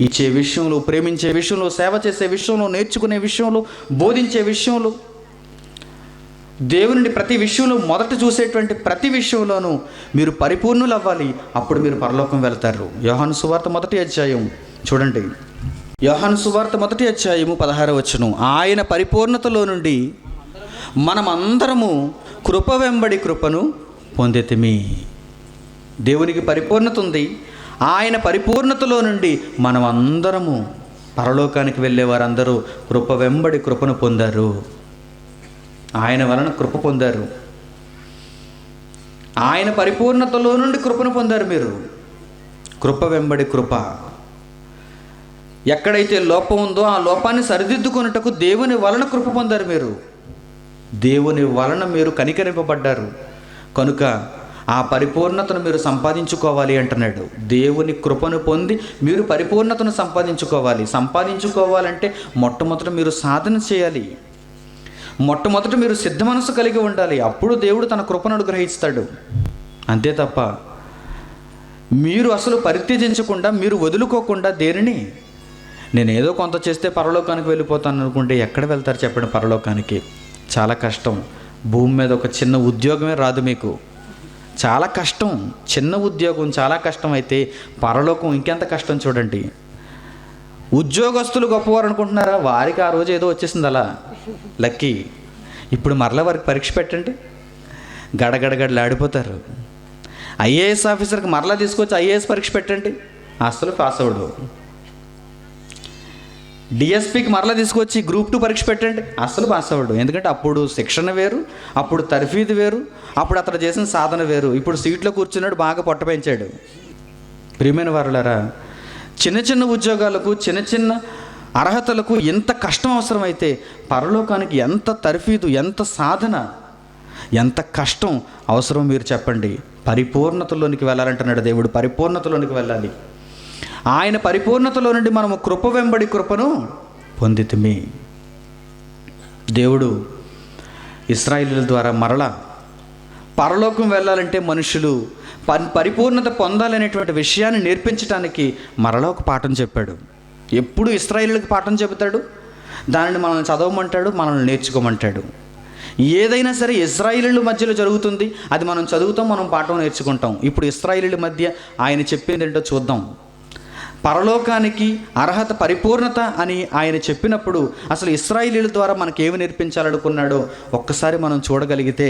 ఇచ్చే విషయంలో, ప్రేమించే విషయంలో, సేవ చేసే విషయంలో, నేర్చుకునే విషయంలో, బోధించే విషయంలో, దేవుని ప్రతి విషయంలో మొదట చూసేటువంటి ప్రతి విషయంలోనూ మీరు పరిపూర్ణులు అవ్వాలి. అప్పుడు మీరు పరలోకం వెళ్తారు. యోహాను సువార్త 1వ అధ్యాయం చూడండి. యోహాను సువార్త 1వ అధ్యాయము 16వ వచనం. ఆయన పరిపూర్ణతలో నుండి మనమందరము కృప వెంబడి కృపను పొందితిమి. దేవునికి పరిపూర్ణత ఉంది. ఆయన పరిపూర్ణతలో నుండి మనం అందరము, పరలోకానికి వెళ్ళే వారందరూ కృప వెంబడి కృపను పొందారు. ఆయన వలన కృప పొందారు. ఆయన పరిపూర్ణతలో నుండి కృపను పొందారు. మీరు కృప వెంబడి కృప. ఎక్కడైతే లోపం ఉందో ఆ లోపాన్ని సరిదిద్దుకొనుటకు దేవుని వలన కృప పొందారు. మీరు దేవుని వలన మీరు కనికరింపబడ్డారు. కనుక ఆ పరిపూర్ణతను మీరు సంపాదించుకోవాలి అంటున్నాడు. దేవుని కృపను పొంది మీరు పరిపూర్ణతను సంపాదించుకోవాలంటే మొట్టమొదట మీరు సాధన చేయాలి. మొట్టమొదట మీరు సిద్ధ మనసు కలిగి ఉండాలి. అప్పుడు దేవుడు తన కృపను అనుగ్రహిస్తాడు. అంతే తప్ప మీరు అసలు పరిత్యజించకుండా, మీరు వదులుకోకుండా దేనిని, నేనేదో కొంత చేస్తే పరలోకానికి వెళ్ళిపోతాను అనుకుంటే ఎక్కడ వెళ్తారు చెప్పండి? పరలోకానికి చాలా కష్టం. భూమి మీద ఒక చిన్న ఉద్యోగమే రాదు మీకు, చాలా కష్టం. చిన్న ఉద్యోగం చాలా కష్టం అయితే పరలోకం ఇంకెంత కష్టం చూడండి. ఉద్యోగస్తులు గొప్పవారు అనుకుంటున్నారా? వారికి ఆ రోజు ఏదో వచ్చేసింది అలా లక్కీ. ఇప్పుడు మరలా వారికి పరీక్ష పెట్టండి, గడగడగడలాడిపోతారు. ఐఏఎస్ ఆఫీసర్కి మరలా తీసుకొచ్చి ఐఏఎస్ పరీక్ష పెట్టండి, అసలు పాస్ అవడు. డిఎస్పీకి మరలా తీసుకొచ్చి గ్రూప్ 2 పరీక్ష పెట్టండి, అసలు పాస్ అవ్వడు. ఎందుకంటే అప్పుడు శిక్షణ వేరు, అప్పుడు తర్ఫీదు వేరు, అప్పుడు అతను చేసిన సాధన వేరు. ఇప్పుడు సీట్లో కూర్చున్నాడు, బాగా పొట్ట పెంచాడు. ప్రియమైన వారులారా, చిన్న చిన్న ఉద్యోగాలకు, చిన్న చిన్న అర్హతలకు ఎంత కష్టం అవసరమైతే పరలోకానికి ఎంత తర్ఫీదు, ఎంత సాధన, ఎంత కష్టం అవసరం మీరు చెప్పండి. పరిపూర్ణతలోనికి వెళ్ళాలంటున్నాడు దేవుడు. పరిపూర్ణతలోనికి వెళ్ళాలి. ఆయన పరిపూర్ణతలో నుండి మనము కృప వెంబడి కృపను పొందితిమి. దేవుడు ఇశ్రాయేలీయుల ద్వారా మరలా పరలోకం వెళ్ళాలంటే మనుషులు పరిపూర్ణత పొందాలనేటువంటి విషయాన్ని నేర్పించడానికి మరలా ఒక పాఠం చెప్పాడు. ఎప్పుడు ఇశ్రాయేలీయులకు పాఠం చెబుతాడు, దానిని మనల్ని చదవమంటాడు, మనల్ని నేర్చుకోమంటాడు. ఏదైనా సరే ఇశ్రాయేలీయుల మధ్యలో జరుగుతుంది, అది మనం చదువుతాం, మనం పాఠం నేర్చుకుంటాం. ఇప్పుడు ఇశ్రాయేలీయుల మధ్య ఆయన చెప్పింది ఏంటో చూద్దాం. పరలోకానికి అర్హత, పరిపూర్ణత అని ఆయన చెప్పినప్పుడు అసలు ఇశ్రాయేలీయుల ద్వారా మనకేమి నేర్పించాలనుకున్నాడో ఒక్కసారి మనం చూడగలిగితే,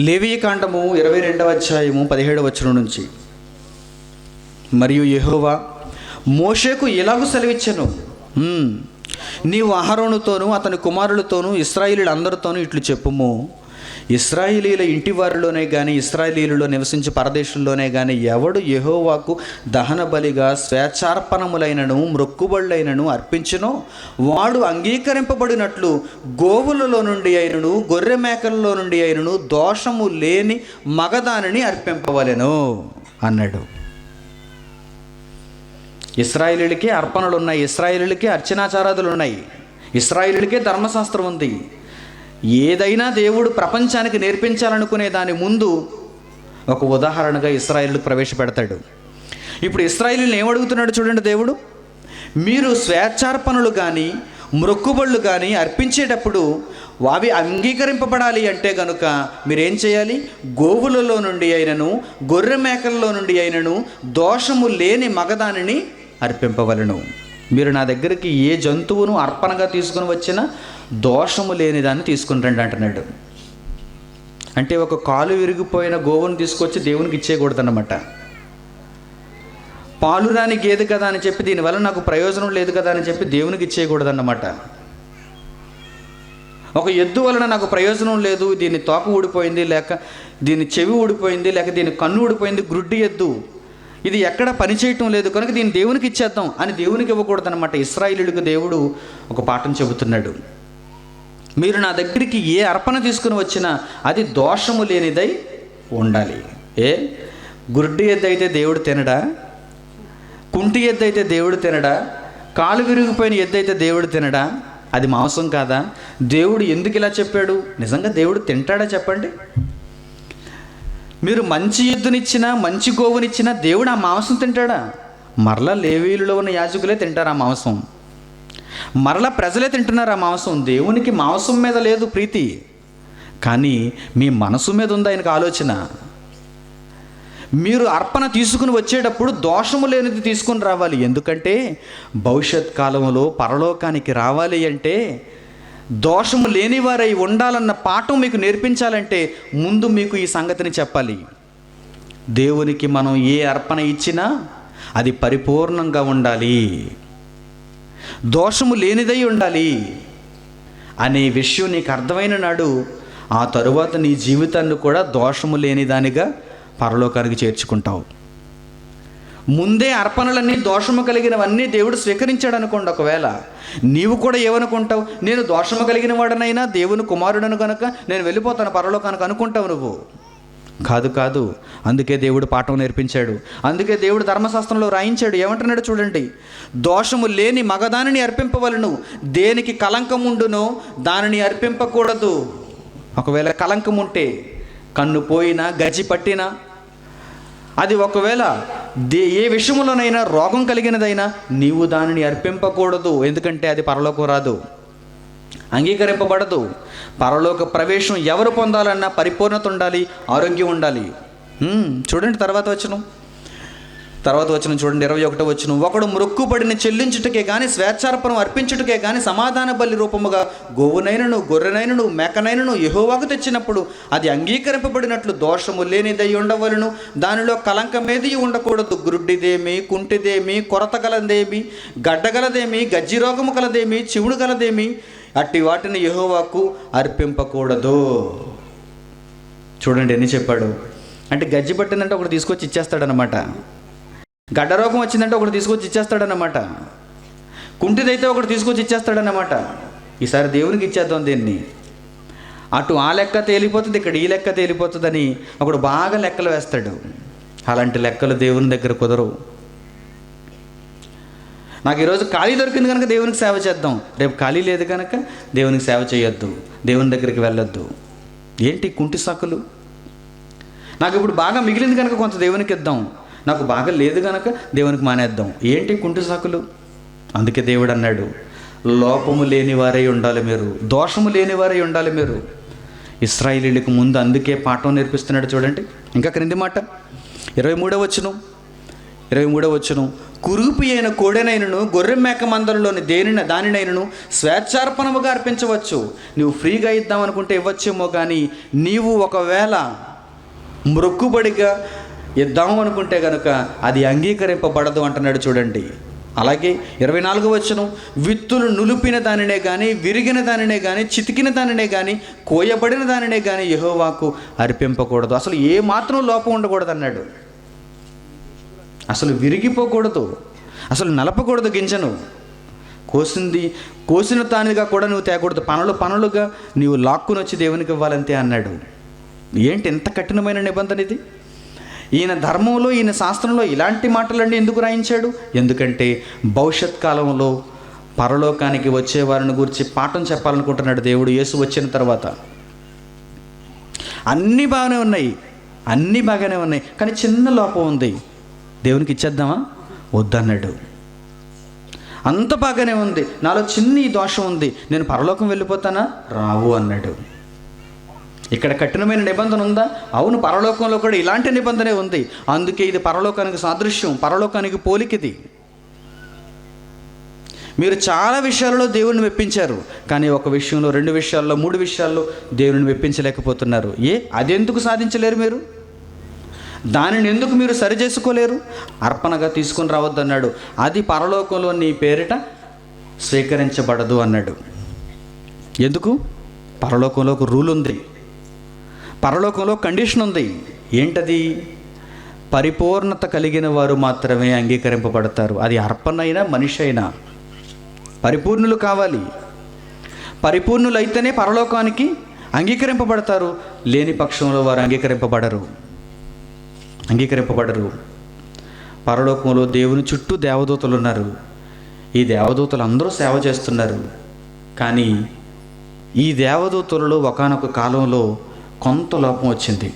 లేవీకాండము 22వ అధ్యాయము 17వ వచనం నుంచి, మరియు యెహోవా మోషేకు ఇలాగు సెలవిచ్చెను, నీవు అహరోనుతోనూ అతని కుమారులతోనూ ఇశ్రాయేలీయులందరితోనూ ఇట్లు చెప్పుము, ఇశ్రాయేలీయుల ఇంటి వారిలోనే కానీ ఇశ్రాయేలీయులలో నివసించే పరదేశంలోనే కానీ ఎవడు యెహోవాకు దహన బలిగా స్వేచ్ఛార్పణములైనను మ్రొక్కుబళ్ళైనను అర్పించునో వాడు అంగీకరింపబడినట్లు గోవులలో నుండి అయినను గొర్రె మేకలలో నుండి అయినను దోషము లేని మగదానిని అర్పింపవలెను అన్నాడు. ఇశ్రాయేలీయులకే అర్పణలు ఉన్నాయి, ఇశ్రాయేలీయులకే అర్చనాచారాదులు ఉన్నాయి, ఇశ్రాయేలీయులకే ధర్మశాస్త్రం ఉంది. ఏదైనా దేవుడు ప్రపంచానికి నేర్పించాలనుకునే దాని ముందు ఒక ఉదాహరణగా ఇశ్రాయేలుకు ప్రవేశపెడతాడు. ఇప్పుడు ఇశ్రాయేలుని ఏమడుగుతున్నాడు చూడండి దేవుడు, మీరు స్వేచ్ఛార్పణలు కానీ మ్రొక్కుబళ్ళు కానీ అర్పించేటప్పుడు అవి అంగీకరింపబడాలి అంటే కనుక మీరేం చేయాలి, గోవులలో నుండి అయినను గొర్రె మేకలలో నుండి అయినను దోషము లేని మగదానిని అర్పింపవలను. మీరు నా దగ్గరికి ఏ జంతువును అర్పణగా తీసుకుని వచ్చినా దోషము లేని దాన్ని తీసుకుని రండి అంటున్నాడు. అంటే ఒక కాలు విరిగిపోయిన గోవును తీసుకొచ్చి దేవునికి ఇచ్చేయకూడదన్నమాట. పాలు రాని గేదె కదా అని చెప్పి దీనివల్ల నాకు ప్రయోజనం లేదు కదా అని చెప్పి దేవునికి ఇచ్చేయకూడదన్నమాట. ఒక ఎద్దు వలన నాకు ప్రయోజనం లేదు, దీని తోక ఊడిపోయింది, లేక దీని చెవి ఊడిపోయింది, లేక దీని కన్ను ఊడిపోయింది, గ్రుడ్డి ఎద్దు, ఇది ఎక్కడ పనిచేయటం లేదు కనుక దీన్ని దేవునికి ఇచ్చేద్దాం అని దేవునికి ఇవ్వకూడదన్నమాట. ఇశ్రాయేలీయులకు దేవుడు ఒక పాఠం చెబుతున్నాడు. మీరు నా దగ్గరికి ఏ అర్పణ తీసుకుని వచ్చినా అది దోషము లేనిదై ఉండాలి. గుడ్డి ఎద్దు అయితే దేవుడు తినడా? కుంటి ఎద్దు అయితే దేవుడు తినడా? కాలు విరిగిపోయిన ఎద్దు అయితే దేవుడు తినడా? అది మాంసం కాదా? దేవుడు ఎందుకు ఇలా చెప్పాడు? నిజంగా దేవుడు తింటాడా చెప్పండి? మీరు మంచి ఎద్దునిచ్చినా మంచి గోవునిచ్చినా దేవుడు ఆ మాంసం తింటాడా? మరలా లేవీయులలో ఉన్న యాజకులే తింటారు ఆ మాంసం, మరలా ప్రజలే తింటున్నారు ఆ మాంసం. దేవునికి మాంసం మీద లేదు ప్రీతి, కానీ మీ మనసు మీద ఉంది ఆయనకు ఆలోచన. మీరు అర్పణ తీసుకుని వచ్చేటప్పుడు దోషము లేనిది తీసుకుని రావాలి. ఎందుకంటే భవిష్యత్ కాలంలో పరలోకానికి రావాలి అంటే దోషము లేని వారై ఉండాలన్న పాఠం మీకు నేర్పించాలంటే ముందు మీకు ఈ సంగతిని చెప్పాలి. దేవునికి మనం ఏ అర్పణ ఇచ్చినా అది పరిపూర్ణంగా ఉండాలి, దోషము లేనిదై ఉండాలి అనే విషయం నీకు అర్థమైన నాడు ఆ తరువాత నీ జీవితాన్ని కూడా దోషము లేనిదానిగా పరలోకానికి చేర్చుకుంటావు. ముందే అర్పణలన్నీ దోషము కలిగినవన్నీ దేవుడు స్వీకరించాడు అనుకోండి, ఒకవేళ నీవు కూడా ఏమనుకుంటావు, నేను దోషము కలిగిన వాడనైనా దేవుని కుమారుడను కనుక నేను వెళ్ళిపోతాను పరలోకానికి అనుకుంటావు నువ్వు. కాదు. అందుకే దేవుడు పాఠం నేర్పించాడు. అందుకే దేవుడు ధర్మశాస్త్రంలో రాయించాడు. ఏమంటున్నాడు చూడండి, దోషము లేని మగదానిని అర్పింపవలను, దేనికి కలంకం ఉండునో దానిని అర్పింపకూడదు. ఒకవేళ కలంకం ఉంటే, కన్ను పోయినా గజ్జి పట్టినా, అది ఒకవేళ ఏ విషయంలోనైనా రోగం కలిగినదైనా నీవు దానిని అర్పింపకూడదు. ఎందుకంటే అది పరలోకం రాదు, అంగీకరింపబడదు. పరలోక ప్రవేశం ఎవరు పొందాలన్నా పరిపూర్ణత ఉండాలి, ఆరోగ్యం ఉండాలి. చూడండి తర్వాత వచనం చూడండి, 21వ వచనం. ఒకడు మ్రొక్కుబడిని చెల్లించుటకే కానీ స్వేచ్ఛార్పణం అర్పించుటకే కానీ సమాధాన బలి రూపముగా గోవునైనను గొర్రెనైనను మేకనైనను యెహోవాకు తెచ్చినప్పుడు అది అంగీకరింపబడినట్లు దోషము లేనిదై ఉండవలను, దానిలో కలంకమేది ఉండకూడదు. గుడ్డిదేమి, కుంటిదేమి, కొరత గలదేమి, గడ్డగలదేమి, గజ్జి రోగము కలదేమి, చెవుడు గలదేమి, అట్టి వాటిని యెహోవాకు అర్పింపకూడదు. చూడండి ఎన్ని చెప్పాడు. అంటే గజ్జి పట్టిందంటే ఒకటి తీసుకొచ్చి ఇచ్చేస్తాడనమాట, గడ్డ రోగం వచ్చిందంటే ఒకటి తీసుకొచ్చి ఇచ్చేస్తాడనమాట, కుంటిదైతే ఒకటి తీసుకొచ్చి ఇచ్చేస్తాడన్నమాట. ఈసారి దేవునికి ఇచ్చేద్దాం దీన్ని. అటు ఆ లెక్క తేలిపోతుంది, ఇక్కడ ఈ లెక్క తేలిపోతుందని ఒకడు బాగా లెక్కలు వేస్తాడు. అలాంటి లెక్కలు దేవుని దగ్గర కుదరవు. నాకు ఈరోజు ఖాళీ దొరికింది కనుక దేవునికి సేవ చేద్దాం, రేపు ఖాళీ లేదు కనుక దేవునికి సేవ చేయొద్దు, దేవుని దగ్గరికి వెళ్ళొద్దు. ఏంటి కుంటి సాకులు? నాకు ఇప్పుడు బాగా మిగిలింది కనుక కొంత దేవునికి ఇద్దాం, నాకు బాగా లేదు కనుక దేవునికి మానేద్దాం. ఏంటి కుంటి సాకులు? అందుకే దేవుడు అన్నాడు, లోపము లేనివారై ఉండాలి మీరు, దోషము లేనివారై ఉండాలి మీరు. ఇశ్రాయేలీయులకు ముందు అందుకే పాఠం నేర్పిస్తున్నాడు. చూడండి ఇంకా క్రింది మాట 23వ వచనం, కురుపు అయిన కోడెనైనను గొర్రె మేక మందలలోని దానినైనను స్వేచ్ఛార్పణముగా అర్పించవచ్చు. నువ్వు ఫ్రీగా ఇద్దామనుకుంటే ఇవ్వచ్చేమో, కానీ నీవు ఒకవేళ మొక్కుబడిగా ఇద్దాము అనుకుంటే కనుక అది అంగీకరింపబడదు అంటున్నాడు. చూడండి. అలాగే 24వ వచనం, విత్తులు నులిపిన దానినే కానీ, విరిగిన దానినే కానీ, చితికిన దానినే కానీ, కోయబడిన దానినే కానీ యెహోవాకు అర్పింపకూడదు. అసలు ఏ మాత్రం లోపం ఉండకూడదు అన్నాడు. అసలు విరిగిపోకూడదు, అసలు నలపకూడదు గింజను. కోసిన దానిగా కూడా నువ్వు తేకూడదు, పనులుగా నీవు లాక్కుని వచ్చి దేవునికి ఇవ్వాలంతే అన్నాడు. ఏంటి ఎంత కఠినమైన నిబంధన ఇది? ఈయన ధర్మంలో, ఈయన శాస్త్రంలో ఇలాంటి మాటలన్నీ ఎందుకు రాయించాడు? ఎందుకంటే భవిష్యత్ కాలంలో పరలోకానికి వచ్చే వారిని గురించి పాఠం చెప్పాలనుకుంటున్నాడు దేవుడు యేసు వచ్చిన తర్వాత. అన్నీ బాగానే ఉన్నాయి, కానీ చిన్న లోపం ఉంది. దేవునికి ఇచ్చేద్దామా? వద్దన్నాడు. అంత బాగానే ఉంది, నాలో చిన్న ఈ దోషం ఉంది, నేను పరలోకం వెళ్ళిపోతానా? రావు అన్నాడు. ఇక్కడ కఠినమైన నిబంధన ఉందా? అవును, పరలోకంలో కూడా ఇలాంటి నిబంధనే ఉంది. అందుకే ఇది పరలోకానికి సాదృశ్యం, పరలోకానికి పోలికిది. మీరు చాలా విషయాలలో దేవుడిని మెప్పించారు, కానీ ఒక విషయంలో, 2 విషయాల్లో, 3 విషయాల్లో దేవుడిని మెప్పించలేకపోతున్నారు. అదెందుకు సాధించలేరు మీరు? దానిని ఎందుకు మీరు సరి చేసుకోలేరు? అర్పణగా తీసుకొని రావద్దన్నాడు. అది పరలోకంలో నీ పేరిట స్వీకరించబడదు అన్నాడు. ఎందుకు? పరలోకంలో ఒక రూల్ ఉంది, పరలోకంలో కండిషన్ ఉంది. ఏంటది? పరిపూర్ణత కలిగిన వారు మాత్రమే అంగీకరింపబడతారు. అది అర్పణ అయినా మనిషి అయినా పరిపూర్ణులు కావాలి. పరిపూర్ణులు అయితేనే పరలోకానికి అంగీకరింపబడతారు. లేని పక్షంలో వారు అంగీకరింపబడరు. పరలోకంలో దేవుని చుట్టూ దేవదూతలు ఉన్నారు. ఈ దేవదూతలు అందరూ సేవ చేస్తున్నారు. కానీ ఈ దేవదూతలలో ఒకానొక కాలంలో కొంత లోపం వచ్చింది,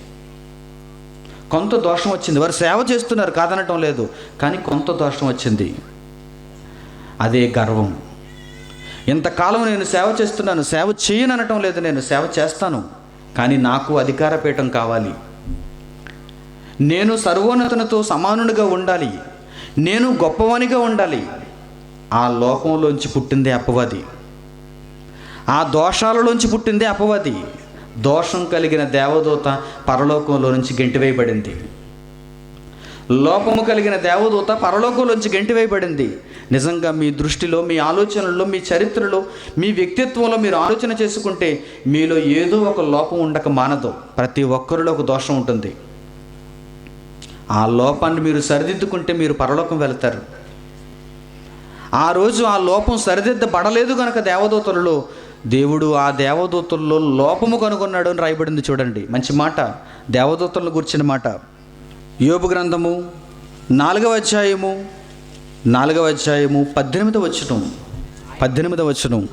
కొంత దోషం వచ్చింది. వారు సేవ చేస్తున్నారు, కాదనటం లేదు, కానీ కొంత దోషం వచ్చింది. అదే గర్వం. ఇంతకాలం నేను సేవ చేస్తున్నాను, సేవ చేయను అనటం లేదు, నేను సేవ చేస్తాను, కానీ నాకు అధికార పీఠం కావాలి, నేను సర్వోన్నతునితో సమానునిగా ఉండాలి, నేను గొప్పవానిగా ఉండాలి. ఆ లోకంలోంచి పుట్టిందే అపవాది, ఆ దోషాలలోంచి పుట్టిందే అపవాది. దోషం కలిగిన దేవదూత పరలోకంలో నుంచి గెంటివేయబడింది. లోపము కలిగిన దేవదూత పరలోకంలోంచి గెంటివేయబడింది. నిజంగా మీ దృష్టిలో, మీ ఆలోచనల్లో, మీ చరిత్రలో, మీ వ్యక్తిత్వంలో మీరు ఆలోచన చేసుకుంటే మీలో ఏదో ఒక లోపం ఉండక మానదు. ప్రతి ఒక్కరిలో ఒక దోషం ఉంటుంది. ఆ లోపాన్ని మీరు సరిదిద్దుకుంటే మీరు పరలోకం వెళ్తారు. ఆ రోజు ఆ లోపం సరిదిద్దబడలేదు కనుక దేవదూతలలో దేవుడు ఆ దేవదూతల్లో లోపము కనుగొన్నాడు అని రాయబడింది. చూడండి, మంచి మాట, దేవదూతలను గురించిన మాట. యోబు గ్రంథము 4వ అధ్యాయము 18వ వచనం,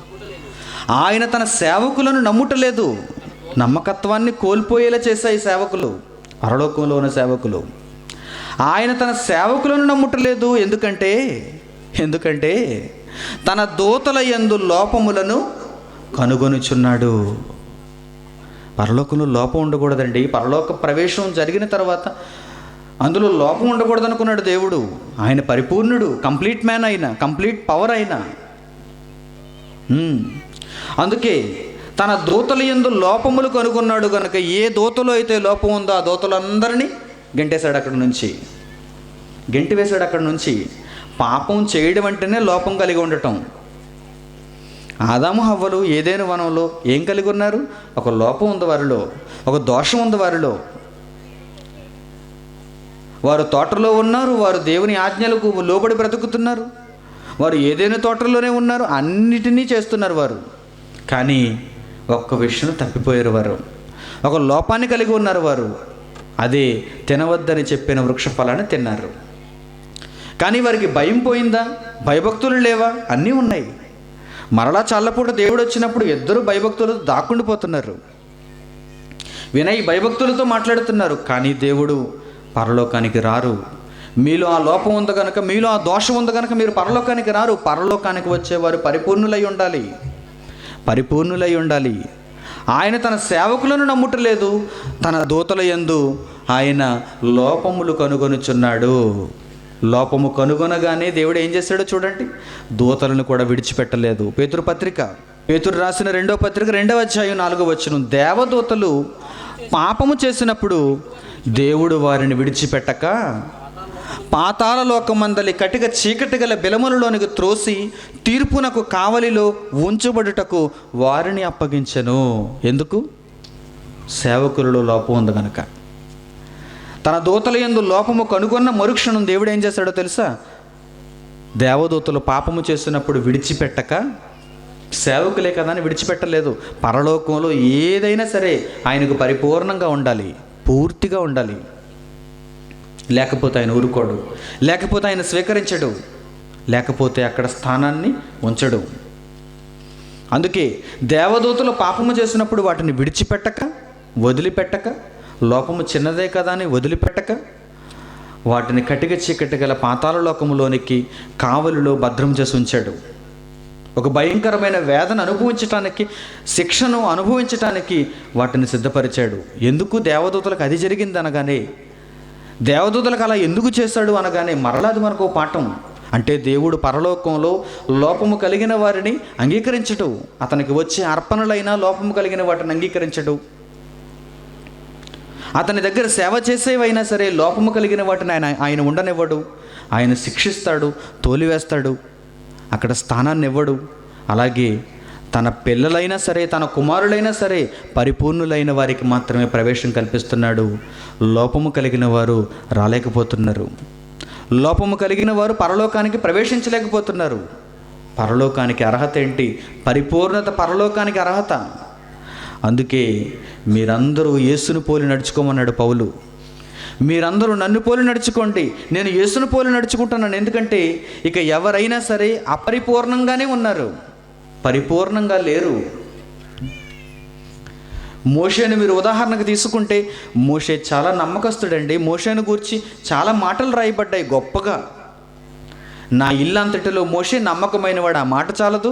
ఆయన తన సేవకులను నమ్ముటలేదు, నమ్మకత్వాన్ని కోల్పోయేలా చేశాయి సేవకులు, పరలోకంలో ఉన్న సేవకులు. ఆయన తన సేవకులను నమ్ముటలేదు. ఎందుకంటే తన దూతల యందు లోపములను కనుగొనుచున్నాడు. పరలోకంలో లోపం ఉండకూడదండి. పరలోక ప్రవేశం జరిగిన తర్వాత అందులో లోపం ఉండకూడదు అనుకున్నాడు దేవుడు. ఆయన పరిపూర్ణుడు, కంప్లీట్ మ్యాన్ అయినా, కంప్లీట్ పవర్ అయినా. అందుకే తన దూతల యందు లోపములు కనుగొన్నాడు కనుక ఏ దూతలో అయితే లోపం ఉందో ఆ దూతలందరినీ గెంటేశాడు అక్కడి నుంచి. పాపం చేయడం అంటేనే లోపం కలిగి ఉండటం. ఆదాము హవ్వలు ఏదైనా వనంలో ఏం కలిగి ఉన్నారు? ఒక లోపం ఉంది వారిలో, ఒక దోషం ఉంది వారిలో. వారు తోటలో ఉన్నారు, వారు దేవుని ఆజ్ఞలకు లోబడి బ్రతుకుతున్నారు, వారు ఏదైనా తోటల్లోనే ఉన్నారు, అన్నిటినీ చేస్తున్నారు వారు. కానీ ఒక్క విషయం తప్పిపోయారు వారు. ఒక లోపాన్ని కలిగి ఉన్నారు వారు. అదే తినవద్దని చెప్పిన వృక్ష ఫలాన్ని తిన్నారు. కానీ వారికి భయం పోయిందా? భయభక్తులు లేవా? అన్నీ ఉన్నాయి. మరలా చల్లపూట దేవుడు వచ్చినప్పుడు ఇద్దరు భయభక్తులతో దాక్కుండిపోతున్నారు. వినయ్ భయభక్తులతో మాట్లాడుతున్నారు, కానీ దేవుడు పరలోకానికి రారు. మీలో ఆ లోపం ఉంది కనుక, మీలో ఆ దోషం ఉంది కనుక మీరు పరలోకానికి రారు. పరలోకానికి వచ్చేవారు పరిపూర్ణులై ఉండాలి, పరిపూర్ణులై ఉండాలి. ఆయన తన సేవకులను నమ్ముటలేదు, తన దూతల యందు ఆయన లోపములు కనుగొనుచున్నాడు. లోపము కనుగొనగానే దేవుడు ఏం చేశాడో చూడండి, దూతలను కూడా విడిచిపెట్టలేదు. పేతురు రాసిన 2వ పత్రిక 2వ అధ్యాయం 4వ వచనం, దేవదూతలు పాపము చేసినప్పుడు దేవుడు వారిని విడిచిపెట్టక పాతాళ లోకమందలి కటిక చీకటి గల బిలములలోనికి త్రోసి తీర్పునకు కావలిలో ఉంచబడుటకు వారిని అప్పగించెను. ఎందుకు? సేవకులలో లోపం ఉంది కనుక. తన దూతల యందు లోపము కనుగొన్న మరుక్షణం దేవుడు ఏం చేశాడో తెలుసా? దేవదూతలు పాపము చేసినప్పుడు విడిచిపెట్టక, సేవకులే కదా అని విడిచిపెట్టలేదు. పరలోకంలో ఏదైనా సరే ఆయనకు పరిపూర్ణంగా ఉండాలి, పూర్తిగా ఉండాలి. లేకపోతే ఆయన ఊరుకోడు, లేకపోతే ఆయన స్వీకరించడు, లేకపోతే అక్కడ స్థానాన్ని ఉంచడు. అందుకే దేవదూతలు పాపము చేసినప్పుడు వాటిని విడిచిపెట్టక, వదిలిపెట్టక, లోపము చిన్నదే కదా అని వదిలిపెట్టక, వాటిని కటిక చీకటి గల పాతాళ లోకములోనికి కావలిలో భద్రం చేసి ఉంచాడు. ఒక భయంకరమైన వేదన అనుభవించటానికి, శిక్షను అనుభవించటానికి వాటిని సిద్ధపరిచాడు. ఎందుకు? దేవదూతలకు అది జరిగింది అనగానే, దేవదూతలకు అలా ఎందుకు చేశాడు అనగానే మరలాది మనకు పాఠం. అంటే దేవుడు పరలోకంలో లోపము కలిగిన వారిని అంగీకరించడు. అతనికి వచ్చే అర్పణలైనా లోపము కలిగిన వాటిని అంగీకరించడు. అతని దగ్గర సేవ చేసేవైనా సరే లోపము కలిగిన వాటిని ఆయన ఉండనివ్వడు. ఆయన శిక్షిస్తాడు, తోలివేస్తాడు, అక్కడ స్థానాన్ని ఇవ్వడు. అలాగే తన పిల్లలైనా సరే, తన కుమారులైనా సరే పరిపూర్ణులైన వారికి మాత్రమే ప్రవేశం కల్పిస్తున్నాడు. లోపము కలిగిన వారు రాలేకపోతున్నారు. లోపము కలిగిన వారు పరలోకానికి ప్రవేశించలేకపోతున్నారు. పరలోకానికి అర్హత ఏంటి? పరిపూర్ణత పరలోకానికి అర్హత. అందుకే మీరందరూ యేసును పోలి నడుచుకోమన్నాడు పౌలు. మీరందరూ నన్ను పోలి నడుచుకోండి, నేను యేసును పోలి నడుచుకుంటున్నాను. ఎందుకంటే ఇక ఎవరైనా సరే అపరిపూర్ణంగానే ఉన్నారు, పరిపూర్ణంగా లేరు. మోషేను మీరు ఉదాహరణకు తీసుకుంటే, మోషే చాలా నమ్మకస్తుడండి. మోషేను గూర్చి చాలా మాటలు రాయబడ్డాయి గొప్పగా. నా ఇల్లు అంతటిలో మోషే నమ్మకమైన వాడు. ఆ మాట చాలదు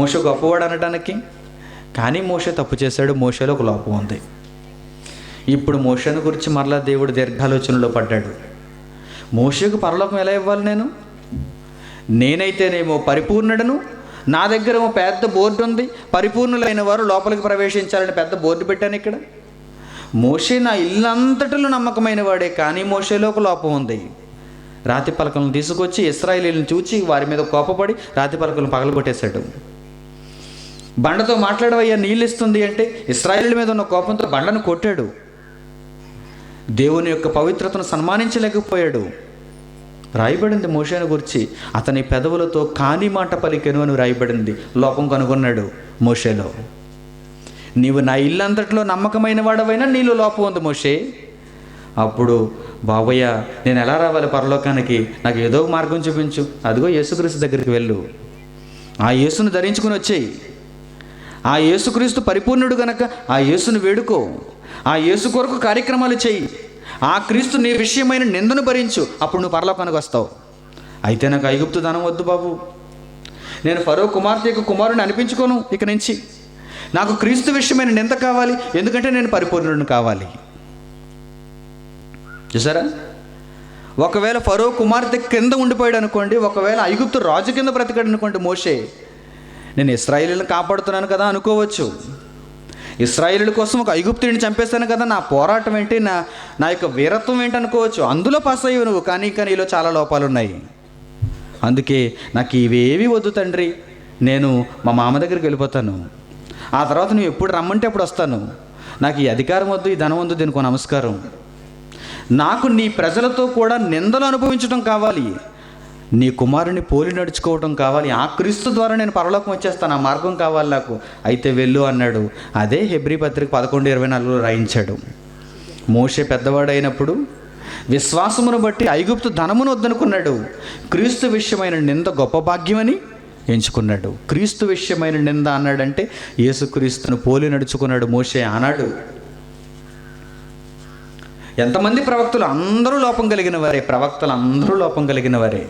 మోషే గొప్పవాడు అనడానికి. కానీ మోషే తప్పు చేశాడు, మోషేలో ఒక లోపం ఉంది. ఇప్పుడు మోషేను గురించి మరలా దేవుడు దీర్ఘాలోచనలో పడ్డాడు. మోషేకు పరలోకం ఎలా ఇవ్వాలి? నేనైతేనేమో పరిపూర్ణుడను, నా దగ్గర ఏమో పెద్ద బోర్డు ఉంది, పరిపూర్ణులైన వారు లోపలికి ప్రవేశించాలని పెద్ద బోర్డు పెట్టాను ఇక్కడ. మోషే నా ఇల్లంతటిలో నమ్మకమైన వాడే, కానీ మోషేలో ఒక లోపం ఉంది. రాతి పలకలను తీసుకొచ్చి ఇశ్రాయేలీయులను చూచి వారి మీద కోపపడి రాతి పలకలను పగలగొట్టేశాడు. బండతో మాట్లాడవయ్యా నీళ్ళు ఇస్తుంది అంటే ఇశ్రాయేలీయుల మీద ఉన్న కోపంతో బండను కొట్టాడు. దేవుని యొక్క పవిత్రతను సన్మానించలేకపోయాడు. రాయబడింది మోషేను గురించి, అతని పెదవులతో కాని మాట పలికెను అని రాయబడింది. లోపం కనుగొన్నాడు మోషేలో. నీవు నా ఇల్లంతట్లో నమ్మకమైన వాడవైనా నీలో లోపం ఉంది మోషే. అప్పుడు బాబయ్య నేను ఎలా రావాలి పరలోకానికి? నాకు ఏదో మార్గం చూపించు. అదిగో యేసుక్రీస్తు దగ్గరికి వెళ్ళు, ఆ యేసును ధరించుకుని వచ్చేయి. ఆ యేసుక్రీస్తు పరిపూర్ణుడు గనక ఆ యేసును వేడుకో, ఆ యేసు కొరకు కార్యక్రమాలు చేయి. ఆ క్రీస్తు నీ విషయమైన నిందను భరించు, అప్పుడు నువ్వు పరలోకానికి వస్తావు. అయితే నాకు ఐగుప్తు ధనం వద్దు బాబు, నేను ఫరో కుమార్తె యొక్క కుమారుని అనిపించుకోను ఇక నుంచి. నాకు క్రీస్తు విషయమైన నింద కావాలి, ఎందుకంటే నేను పరిపూర్ణుడిని కావాలి. చూసారా? ఒకవేళ ఫరో కుమార్తె కింద ఉండిపోయాడు అనుకోండి, ఒకవేళ ఐగుప్తు రాజు కింద బ్రతికాడు అనుకోండి మోషే, నేను ఇశ్రాయేలులను కాపాడుతున్నాను కదా అనుకోవచ్చు. ఇశ్రాయేలుల కోసం ఒక ఐగుప్తుడిని చంపేస్తాను కదా, నా పోరాటం ఏంటి, నా యొక్క వీరత్వం ఏంటి అనుకోవచ్చు. అందులో పాస్ అయ్యావు నువ్వు, కానీ నీలో చాలా లోపాలు ఉన్నాయి. అందుకే నాకు ఇవేవి వద్దు తండ్రి, నేను మా మామ దగ్గరికి వెళ్ళిపోతాను, ఆ తర్వాత నువ్వు ఎప్పుడు రమ్మంటే అప్పుడు వస్తాను. నాకు ఈ అధికారం వద్దు, ఈ ధనం వద్దు, దీనికి నమస్కారం. నాకు నీ ప్రజలతో కూడా నిందలు అనుభవించడం కావాలి. నీ కుమారుని పోలి నడుచుకోవటం కావాలి, ఆ క్రీస్తు ద్వారా నేను పరలోకం వచ్చేస్తాను, ఆ మార్గం కావాలి నాకు, అయితే వెళ్ళు అన్నాడు. అదే హెబ్రీ పత్రిక 11:24 రాయించాడు. మోషే పెద్దవాడైనప్పుడు విశ్వాసమును బట్టి ఐగుప్తు ధనమును వద్దనుకున్నాడు, క్రీస్తు విషయమైన నింద గొప్ప భాగ్యమని ఎంచుకున్నాడు. క్రీస్తు విషయమైన నింద అన్నాడంటే యేసుక్రీస్తును పోలి నడుచుకున్నాడు మోషే ఆనాడు. ఎంతమంది ప్రవక్తలు అందరూ లోపం కలిగిన వారే, ప్రవక్తలు అందరూ లోపం కలిగిన వారే.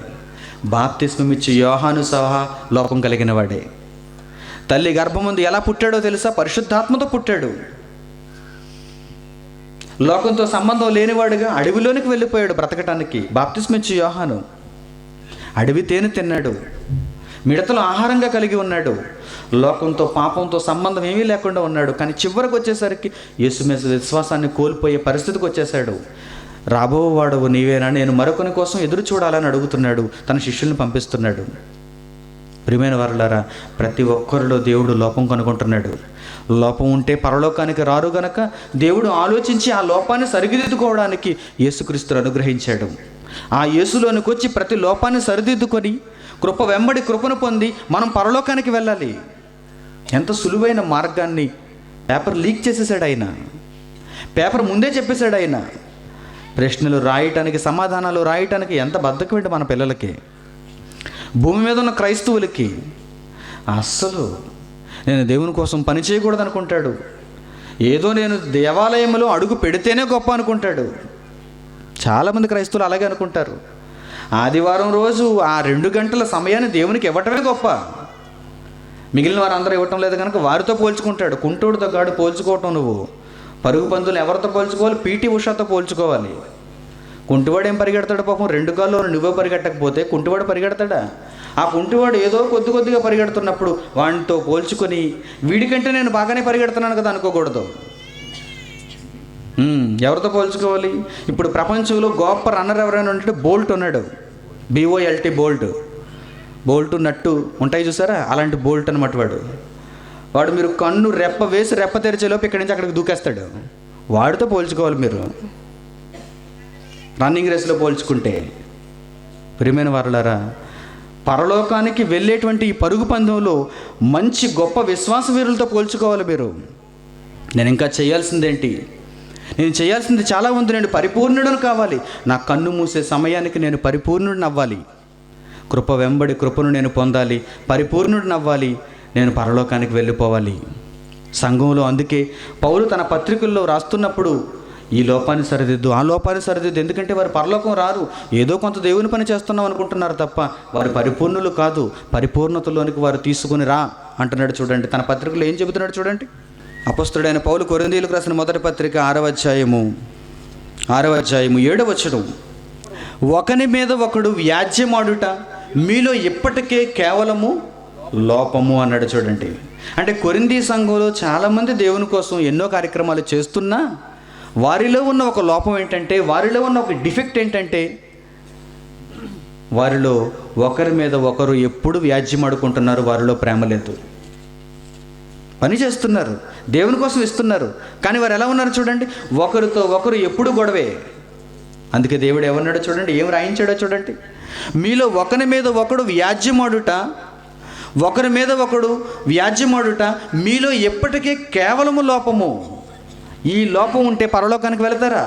బాప్తిస్మం ఇచ్చి యోహాను సహా లోపం కలిగిన వాడే. తల్లి గర్భముందు ఎలా పుట్టాడో తెలుసా? పరిశుద్ధాత్మతో పుట్టాడు. లోకంతో సంబంధం లేనివాడుగా అడవిలోనికి వెళ్ళిపోయాడు బ్రతకటానికి. బాప్తిస్మం ఇచ్చి యోహాను అడవి తేనె తిన్నాడు, మిడతలు ఆహారంగా కలిగి ఉన్నాడు, లోకంతో పాపంతో సంబంధం ఏమీ లేకుండా ఉన్నాడు. కానీ చివరికి వచ్చేసరికి యేసు మీద విశ్వాసాన్ని కోల్పోయే పరిస్థితికి వచ్చేసాడు. రాబోవాడవు నీవేనా, నేను మరొకని కోసం ఎదురు చూడాలని అడుగుతున్నాడు, తన శిష్యుల్ని పంపిస్తున్నాడు. ప్రియమైన వారలారా, ప్రతి ఒక్కరిలో దేవుడు లోపం కనుగొంటున్నాడు. లోపం ఉంటే పరలోకానికి రారు గనక దేవుడు ఆలోచించి ఆ లోపాన్ని సరిదిద్దుకోవడానికి యేసుక్రీస్తును అనుగ్రహించాడు. ఆ యేసులోనికి వచ్చి ప్రతి లోపాన్ని సరిదిద్దుకొని కృప వెంబడి కృపను పొంది మనం పరలోకానికి వెళ్ళాలి. ఎంత సులువైన మార్గాన్ని పేపర్ లీక్ చేసేసాడు ఆయన. పేపర్ ముందే చెప్పేశాడు ఆయన. ప్రశ్నలు రాయటానికి, సమాధానాలు రాయటానికి ఎంత బద్ధకమేంటి మన పిల్లలకి, భూమి మీద ఉన్న క్రైస్తవులకి. అస్సలు నేను దేవుని కోసం పని చేయకూడదు అనుకుంటాడు. ఏదో నేను దేవాలయంలో అడుగు పెడితేనే గొప్ప అనుకుంటాడు. చాలామంది క్రైస్తవులు అలాగే అనుకుంటారు. ఆదివారం రోజు ఆ 2 గంటల సమయాన్ని దేవునికి ఇవ్వటమే గొప్ప. మిగిలిన వారు అందరూ ఇవ్వటం లేదు కనుక వారితో పోల్చుకుంటాడు. కుంటోడితో గాడు పోల్చుకోవటం. నువ్వు పరుగు పందులు ఎవరితో పోల్చుకోవాలి? పీటీ ఉషాతో పోల్చుకోవాలి. కుంటివాడు ఏం పరిగెడతాడు పాపం? 2 కాళ్ళు నువ్వే పరిగెట్టకపోతే కుంటివాడు పరిగెడతాడా? ఆ కుంటివాడు ఏదో కొద్దిగా పరిగెడుతున్నప్పుడు వాడితో పోల్చుకొని వీడికంటే నేను బాగానే పరిగెడుతున్నాను కదా అనుకోకూడదు. ఎవరితో పోల్చుకోవాలి? ఇప్పుడు ప్రపంచంలో గొప్ప రన్నర్ ఎవరైనా ఉంటే బోల్ట్ ఉన్నాడు. BOLT బోల్ట్ నట్టు ఉంటాయి చూసారా, అలాంటి బోల్ట్ అనమాట వాడు మీరు కన్ను రెప్ప వేసి రెప్ప తెరిచేలోపు ఇక్కడి నుంచి అక్కడికి దూకేస్తాడు. వాడితో పోల్చుకోవాలి మీరు రన్నింగ్ రేస్లో పోల్చుకుంటే. ప్రియమైన వారలారా, పరలోకానికి వెళ్ళేటువంటి ఈ పరుగు పందెంలో మంచి గొప్ప విశ్వాస వీరులతో పోల్చుకోవాలి మీరు. నేను ఇంకా చేయాల్సిందేంటి? నేను చేయాల్సింది చాలా ఉంది. నేను పరిపూర్ణుడను కావాలి. నా కన్ను మూసే సమయానికి నేను పరిపూర్ణుడిని అవ్వాలి. కృప వెంబడి కృపను నేను పొందాలి. పరిపూర్ణుడిని అవ్వాలి. నేను పరలోకానికి వెళ్ళిపోవాలి. సంఘంలో అందుకే పౌలు తన పత్రికల్లో రాస్తున్నప్పుడు ఈ లోపాన్ని సరిదిద్దు, ఆ లోపాన్ని సరిదిద్దు. ఎందుకంటే వారు పరలోకం రారు. ఏదో కొంత దేవుని పని చేస్తున్నాం అనుకుంటున్నారు తప్ప వారు పరిపూర్ణులు కాదు. పరిపూర్ణతలోనికి వారు తీసుకుని రా అంటున్నాడు. చూడండి తన పత్రికలో ఏం చెబుతున్నాడు చూడండి. అపొస్తలుడైన పౌలు కొరింథీయులకు రాసిన మొదటి పత్రిక 6వ అధ్యాయము 7వ వచనం, ఒకని మీద ఒకడు వ్యాజ్యమాడుట మీలో ఇప్పటికే కేవలము లోపము అన్నాడు. చూడండి, అంటే కొరింథీ సంఘంలో చాలామంది దేవుని కోసం ఎన్నో కార్యక్రమాలు చేస్తున్నా వారిలో ఉన్న ఒక లోపం ఏంటంటే, వారిలో ఉన్న ఒక డిఫెక్ట్ ఏంటంటే, వారిలో ఒకరి మీద ఒకరు ఎప్పుడు వ్యాజ్యమాడుకుంటున్నారు. వారిలో ప్రేమ లేదు. పని చేస్తున్నారు, దేవుని కోసం ఇస్తున్నారు, కానీ వారు ఎలా ఉన్నారు చూడండి, ఒకరితో ఒకరు ఎప్పుడు గొడవే. అందుకే దేవుడు ఏమన్నాడో చూడండి, ఏం రాయించాడో చూడండి. మీలో ఒకరి మీద ఒకడు వ్యాజ్యమాడుట, ఒకరి మీద ఒకడు వ్యాజ్యమాడుట మీలో ఎప్పటికీ కేవలము లోపము. ఈ లోపం ఉంటే పరలోకానికి వెళతారా?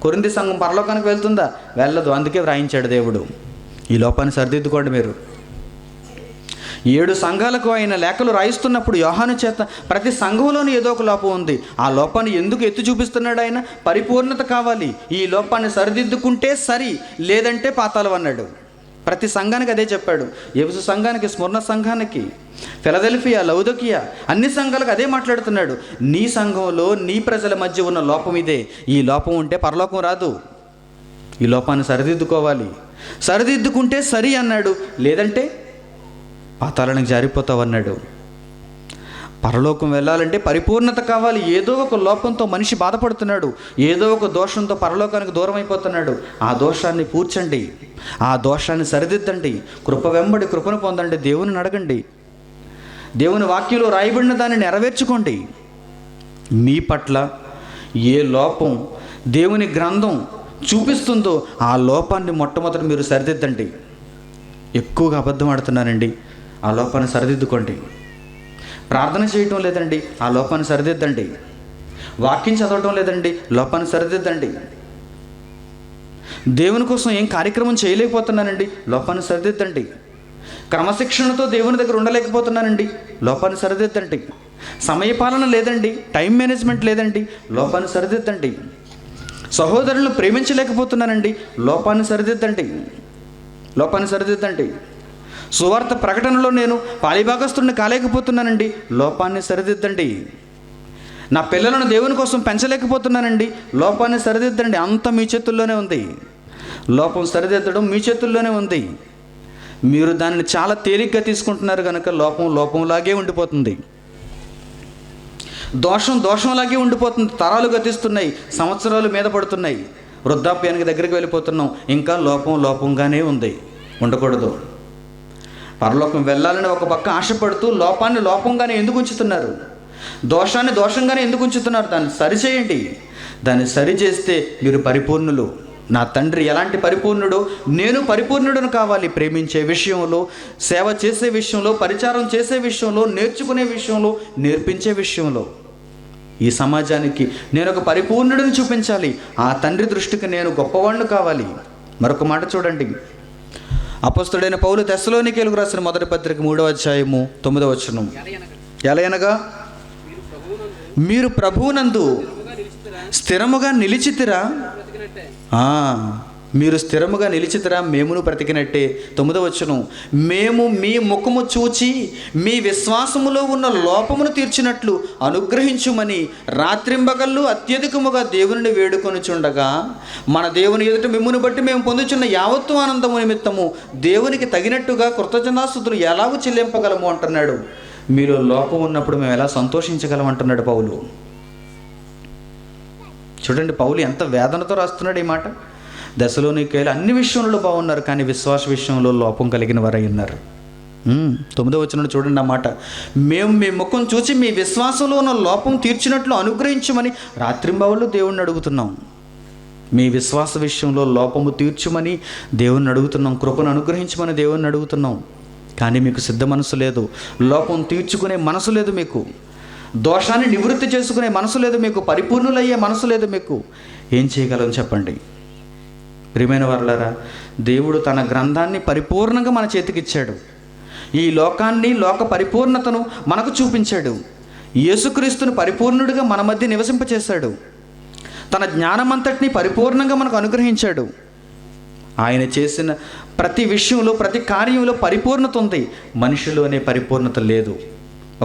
కొరింథీ సంఘం పరలోకానికి వెళ్తుందా? వెళ్ళదు. అందుకే వ్రాయించాడు దేవుడు, ఈ లోపాన్ని సరిదిద్దుకోండి మీరు. 7 సంఘాలకు ఆయన లేఖలు రాయిస్తున్నప్పుడు యోహాను చేత ప్రతి సంఘంలోనూ ఏదో ఒక లోపం ఉంది. ఆ లోపాన్ని ఎందుకు ఎత్తి చూపిస్తున్నాడు ఆయన? పరిపూర్ణత కావాలి. ఈ లోపాన్ని సరిదిద్దుకుంటే సరి, లేదంటే పాతాళం అన్నాడు. ప్రతి సంఘానికి అదే చెప్పాడు. ఎఫెసు సంఘానికి, స్ముర్న సంఘానికి, ఫిలదెల్ఫియా, లౌదోకియా, అన్ని సంఘాలకు అదే మాట్లాడుతున్నాడు. నీ సంఘంలో నీ ప్రజల మధ్య ఉన్న లోపం ఇదే. ఈ లోపం ఉంటే పరలోకం రాదు. ఈ లోపాన్ని సరిదిద్దుకోవాలి. సరిదిద్దుకుంటే సరి అన్నాడు, లేదంటే పాతాళానికి జారిపోతావన్నాడు. పరలోకం వెళ్ళాలంటే పరిపూర్ణత కావాలి. ఏదో ఒక లోపంతో మనిషి బాధపడుతున్నాడు, ఏదో ఒక దోషంతో పరలోకానికి దూరం అయిపోతున్నాడు. ఆ దోషాన్ని పూడ్చండి, ఆ దోషాన్ని సరిదిద్దండి, కృప వెంబడి కృపను పొందండి, దేవుని అడగండి, దేవుని వాక్యంలో రాయబడిన దాన్ని నెరవేర్చుకోండి. మీ పట్ల ఏ లోపం దేవుని గ్రంథం చూపిస్తుందో ఆ లోపాన్ని మొట్టమొదటి మీరు సరిదిద్దండి. ఎక్కువగా అబద్ధం ఆడుతున్నానండి, ఆ లోపాన్ని సరిదిద్దుకోండి. ప్రార్థన చేయటం లేదండి, ఆ లోపాన్ని సరిదిద్దండి. వాక్యం చదవటం లేదండి, లోపాన్ని సరిదిద్దండి. దేవుని కోసం ఏం కార్యక్రమం చేయలేకపోతున్నానండి, లోపాన్ని సరిదిద్దండి. క్రమశిక్షణతో దేవుని దగ్గర ఉండలేకపోతున్నానండి, లోపాన్ని సరిదిద్దండి. సమయపాలన లేదండి, టైం మేనేజ్మెంట్ లేదండి, లోపాన్ని సరిదిద్దండి. సహోదరులను ప్రేమించలేకపోతున్నానండి, లోపాన్ని సరిదిద్దండి. లోపాన్ని సరిదిద్దండి. సువార్త ప్రకటనలో నేను పాలిభాగస్తుడిని కాలేకపోతున్నానండి, లోపాన్ని సరిదిద్దండి. నా పిల్లలను దేవుని కోసం పెంచలేకపోతున్నానండి, లోపాన్ని సరిదిద్దండి. అంత మీ చేతుల్లోనే ఉంది. లోపం సరిదిద్దడం మీ చేతుల్లోనే ఉంది. మీరు దాన్ని చాలా తేలిగ్గా తీసుకుంటున్నారు కనుక లోపం లోపంలాగే ఉండిపోతుంది, దోషం దోషంలాగే ఉండిపోతుంది. తరాలు గతిస్తున్నాయి, సంవత్సరాలు మీద పడుతున్నాయి, వృద్ధాప్యానికి దగ్గరికి వెళ్ళిపోతున్నాం, ఇంకా లోపం లోపంగానే ఉంది. ఉండకూడదు. పరలోకం వెళ్ళాలని ఒక పక్క ఆశపడుతూ లోపాన్ని లోపంగానే ఎందుకు ఉంచుతున్నారు? దోషాన్ని దోషంగానే ఎందుకు ఉంచుతున్నారు? దాన్ని సరిచేయండి. దాన్ని సరిచేస్తే మీరు పరిపూర్ణులు. నా తండ్రి ఎలాంటి పరిపూర్ణుడు, నేను పరిపూర్ణుడను కావాలి. ప్రేమించే విషయంలో, సేవ చేసే విషయంలో, పరిచారం చేసే విషయంలో, నేర్చుకునే విషయంలో, నేర్పించే విషయంలో ఈ సమాజానికి నేను ఒక పరిపూర్ణుడిని చూపించాలి. ఆ తండ్రి దృష్టికి నేను గొప్పవాణ్ణి కావాలి. మరొక మాట చూడండి. అపొస్తలుడైన పౌలు తెస్సలోనికీయులకు రాసిన మొదటి పత్రిక 3వ అధ్యాయము 9వ వచనం. ఎలయనగా మీరు ప్రభువునందు స్థిరముగా నిలిచితిరా. మీరు స్థిరముగా నిలిచితిరా, మేమును బ్రతికినట్టే. 9వ వచనం. మేము మీ ముఖము చూచి మీ విశ్వాసములో ఉన్న లోపమును తీర్చినట్లు అనుగ్రహించుమని రాత్రింబగళ్ళు అత్యధికముగా దేవుని వేడుకొనుచుండగా మన దేవుని ఎదుట మిమ్మును బట్టి మేము పొందుచున్న యావత్తు ఆనందము నిమిత్తము దేవునికి తగినట్టుగా కృతజ్ఞతాస్తుతులు ఎలాగూ చెల్లింపగలము అంటున్నాడు. మీలో లోపం ఉన్నప్పుడు మేము ఎలా సంతోషించగలం అంటున్నాడు పౌలు. చూడండి, పౌలు ఎంత వేదనతో రాస్తున్నాడు ఈ మాట. దశలోనికీయులు అన్ని విషయంలో బాగున్నారు, కానీ విశ్వాస విషయంలో లోపం కలిగిన వారై ఉన్నారు. 9వ వచనం చూడండి ఆ మాట. మేము మీ ముఖం చూసి మీ విశ్వాసంలో ఉన్న లోపం తీర్చినట్లు అనుగ్రహించమని రాత్రింబవళ్ళు దేవుణ్ణి అడుగుతున్నాం. మీ విశ్వాస విషయంలో లోపము తీర్చుమని దేవుణ్ణి అడుగుతున్నాం. కృపను అనుగ్రహించమని దేవుణ్ణి అడుగుతున్నాం. కానీ మీకు సిద్ధ మనసు లేదు, లోపం తీర్చుకునే మనసు లేదు మీకు, దోషాన్ని నివృత్తి చేసుకునే మనసు లేదు మీకు, పరిపూర్ణులయ్యే మనసు లేదు మీకు. ఏం చేయగలం చెప్పండి? ప్రియమైన వారలారా, దేవుడు తన గ్రంథాన్ని పరిపూర్ణంగా మన చేతికిచ్చాడు. ఈ లోకాన్ని, లోక పరిపూర్ణతను మనకు చూపించాడు. యేసుక్రీస్తును పరిపూర్ణుడిగా మన మధ్య నివసింపచేశాడు. తన జ్ఞానమంతటిని పరిపూర్ణంగా మనకు అనుగ్రహించాడు. ఆయన చేసిన ప్రతి విషయంలో, ప్రతి కార్యంలో పరిపూర్ణత ఉంది. మనిషిలోనే పరిపూర్ణత లేదు.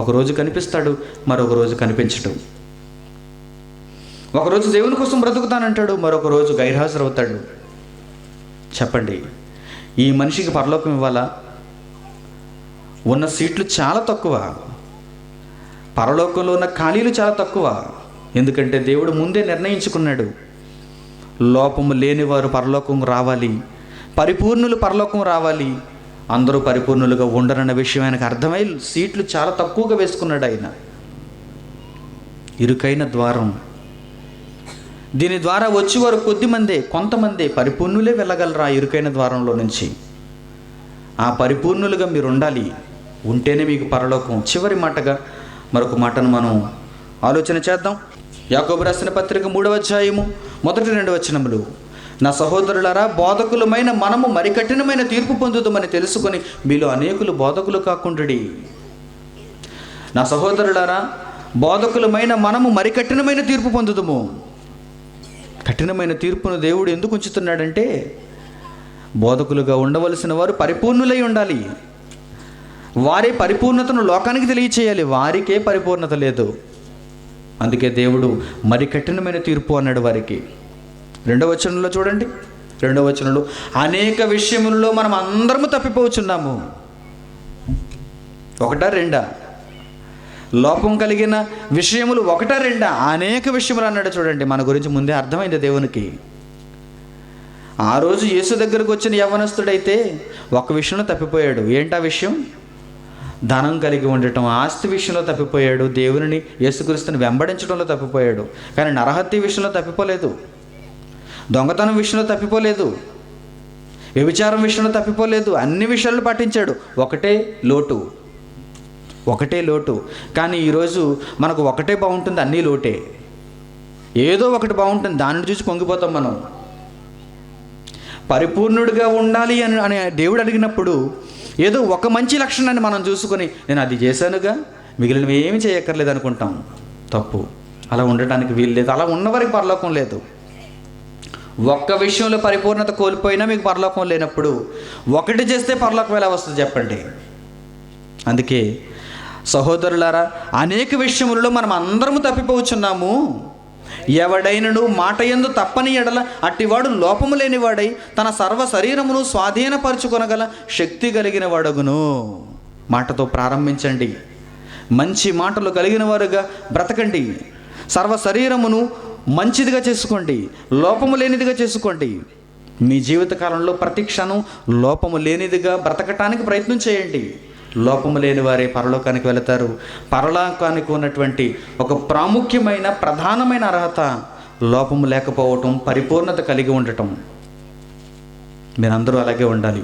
ఒకరోజు కనిపిస్తాడు, మరొక రోజు కనిపించడు. ఒకరోజు దేవుని కోసం బ్రతుకుతానంటాడు, మరొక రోజు గైర్హాజరవుతాడు. చెప్పండి, ఈ మనిషికి పరలోకం ఇవ్వాలా? ఉన్న సీట్లు చాలా తక్కువ, పరలోకంలో ఉన్న ఖాళీలు చాలా తక్కువ. ఎందుకంటే దేవుడు ముందే నిర్ణయించుకున్నాడు, లోపము లేనివారు పరలోకం రావాలి, పరిపూర్ణులు పరలోకం రావాలి. అందరూ పరిపూర్ణులుగా ఉండరన్న విషయం ఆయనకు అర్థమై సీట్లు చాలా తక్కువగా వేసుకున్నాడు ఆయన. ఇరుకైన ద్వారం, దీని ద్వారా వచ్చేవారు కొద్దిమందే, కొంతమంది పరిపూర్ణులే వెళ్ళగలరా ఇరుకైన ద్వారంలో నుంచి. ఆ పరిపూర్ణులుగా మీరు ఉండాలి, ఉంటేనే మీకు పరలోకం. చివరి మాటగా మరొక మాటను మనం ఆలోచన చేద్దాం. యాకోబు రాసిన పత్రిక 3వ అధ్యాయము మొదటి 2 వచనములు. నా సహోదరులారా, బోధకులమైన మనము మరి కఠినమైన తీర్పు పొందుదామని తెలుసుకొని మీలో అనేకులు బోధకులు కాకుండుడి. నా సహోదరులారా, బోధకులమైన మనము మరి కఠినమైన తీర్పు పొందుదాము. కఠినమైన తీర్పును దేవుడు ఎందుకు ఉంచుతున్నాడంటే, బోధకులుగా ఉండవలసిన వారు పరిపూర్ణులై ఉండాలి. వారే పరిపూర్ణతను లోకానికి తెలియచేయాలి. వారికే పరిపూర్ణత లేదు. అందుకే దేవుడు మరి కఠినమైన తీర్పు అన్నాడు వారికి. 2వ వచనంలో చూడండి. 2వ వచనంలో, అనేక విషయములలో మనం అందరము తప్పిపోచున్నాము. ఒకటా రెండా? లోపం కలిగిన విషయములు ఒకటా రెండా? అనేక విషయములు అన్నాడు. చూడండి, మన గురించి ముందే అర్థమైంది దేవునికి. ఆ రోజు యేసు దగ్గరకు వచ్చిన యవ్వనస్తుడైతే ఒక విషయంలో తప్పిపోయాడు. ఏంటా విషయం? ధనం కలిగి ఉండటం, ఆస్తి విషయంలో తప్పిపోయాడు. దేవుని, యేసుక్రీస్తుని వెంబడించడంలో తప్పిపోయాడు. కానీ నరహత్య విషయంలో తప్పిపోలేదు, దొంగతనం విషయంలో తప్పిపోలేదు. వ్యభిచారం విషయంలో తప్పిపోలేదు, అన్ని విషయాలు పాటించాడు. ఒకటే లోటు. కానీ ఈరోజు మనకు ఒకటే బాగుంటుంది, అన్నీ లోటే. ఏదో ఒకటి బాగుంటుంది, దానిని చూసి పొంగిపోతాం మనం. పరిపూర్ణుడిగా ఉండాలి అని దేవుడు అడిగినప్పుడు ఏదో ఒక మంచి లక్షణాన్ని మనం చూసుకొని నేను అది చేశానుగా, మిగిలినవి ఏమి చేయక్కర్లేదు అనుకుంటాం. తప్పు. అలా ఉండటానికి వీలు లేదు. అలా ఉన్నవారికి పరలోకం లేదు. ఒక్క విషయంలో పరిపూర్ణత కోల్పోయినా మీకు పరలోకం లేనప్పుడు ఒకటి చేస్తే పరలోకం ఎలా వస్తుంది చెప్పండి? అందుకే సహోదరులారా, అనేక విషయములలో మనం అందరము తప్పిపోవచ్చున్నాము. ఎవడైనను మాట యందు తప్పని ఎడల అట్టివాడు లోపము లేనివాడై తన సర్వ శరీరమును స్వాధీనపరుచుకొనగల శక్తి కలిగిన వాడగును. మాటతో ప్రారంభించండి. మంచి మాటలు కలిగిన వారుగా బ్రతకండి. సర్వ శరీరమును మంచిదిగా చేసుకోండి, లోపము లేనిదిగా చేసుకోండి. మీ జీవితకాలంలో ప్రతి క్షణం లోపము లేనిదిగా బ్రతకటానికి ప్రయత్నం చేయండి. లోపము లేని వారే పరలోకానికి వెళతారు. పరలోకానికి ఉన్నటువంటి ఒక ప్రాముఖ్యమైన ప్రధానమైన అర్హత లోపము లేకపోవటం, పరిపూర్ణత కలిగి ఉండటం. మీరందరూ అలాగే ఉండాలి.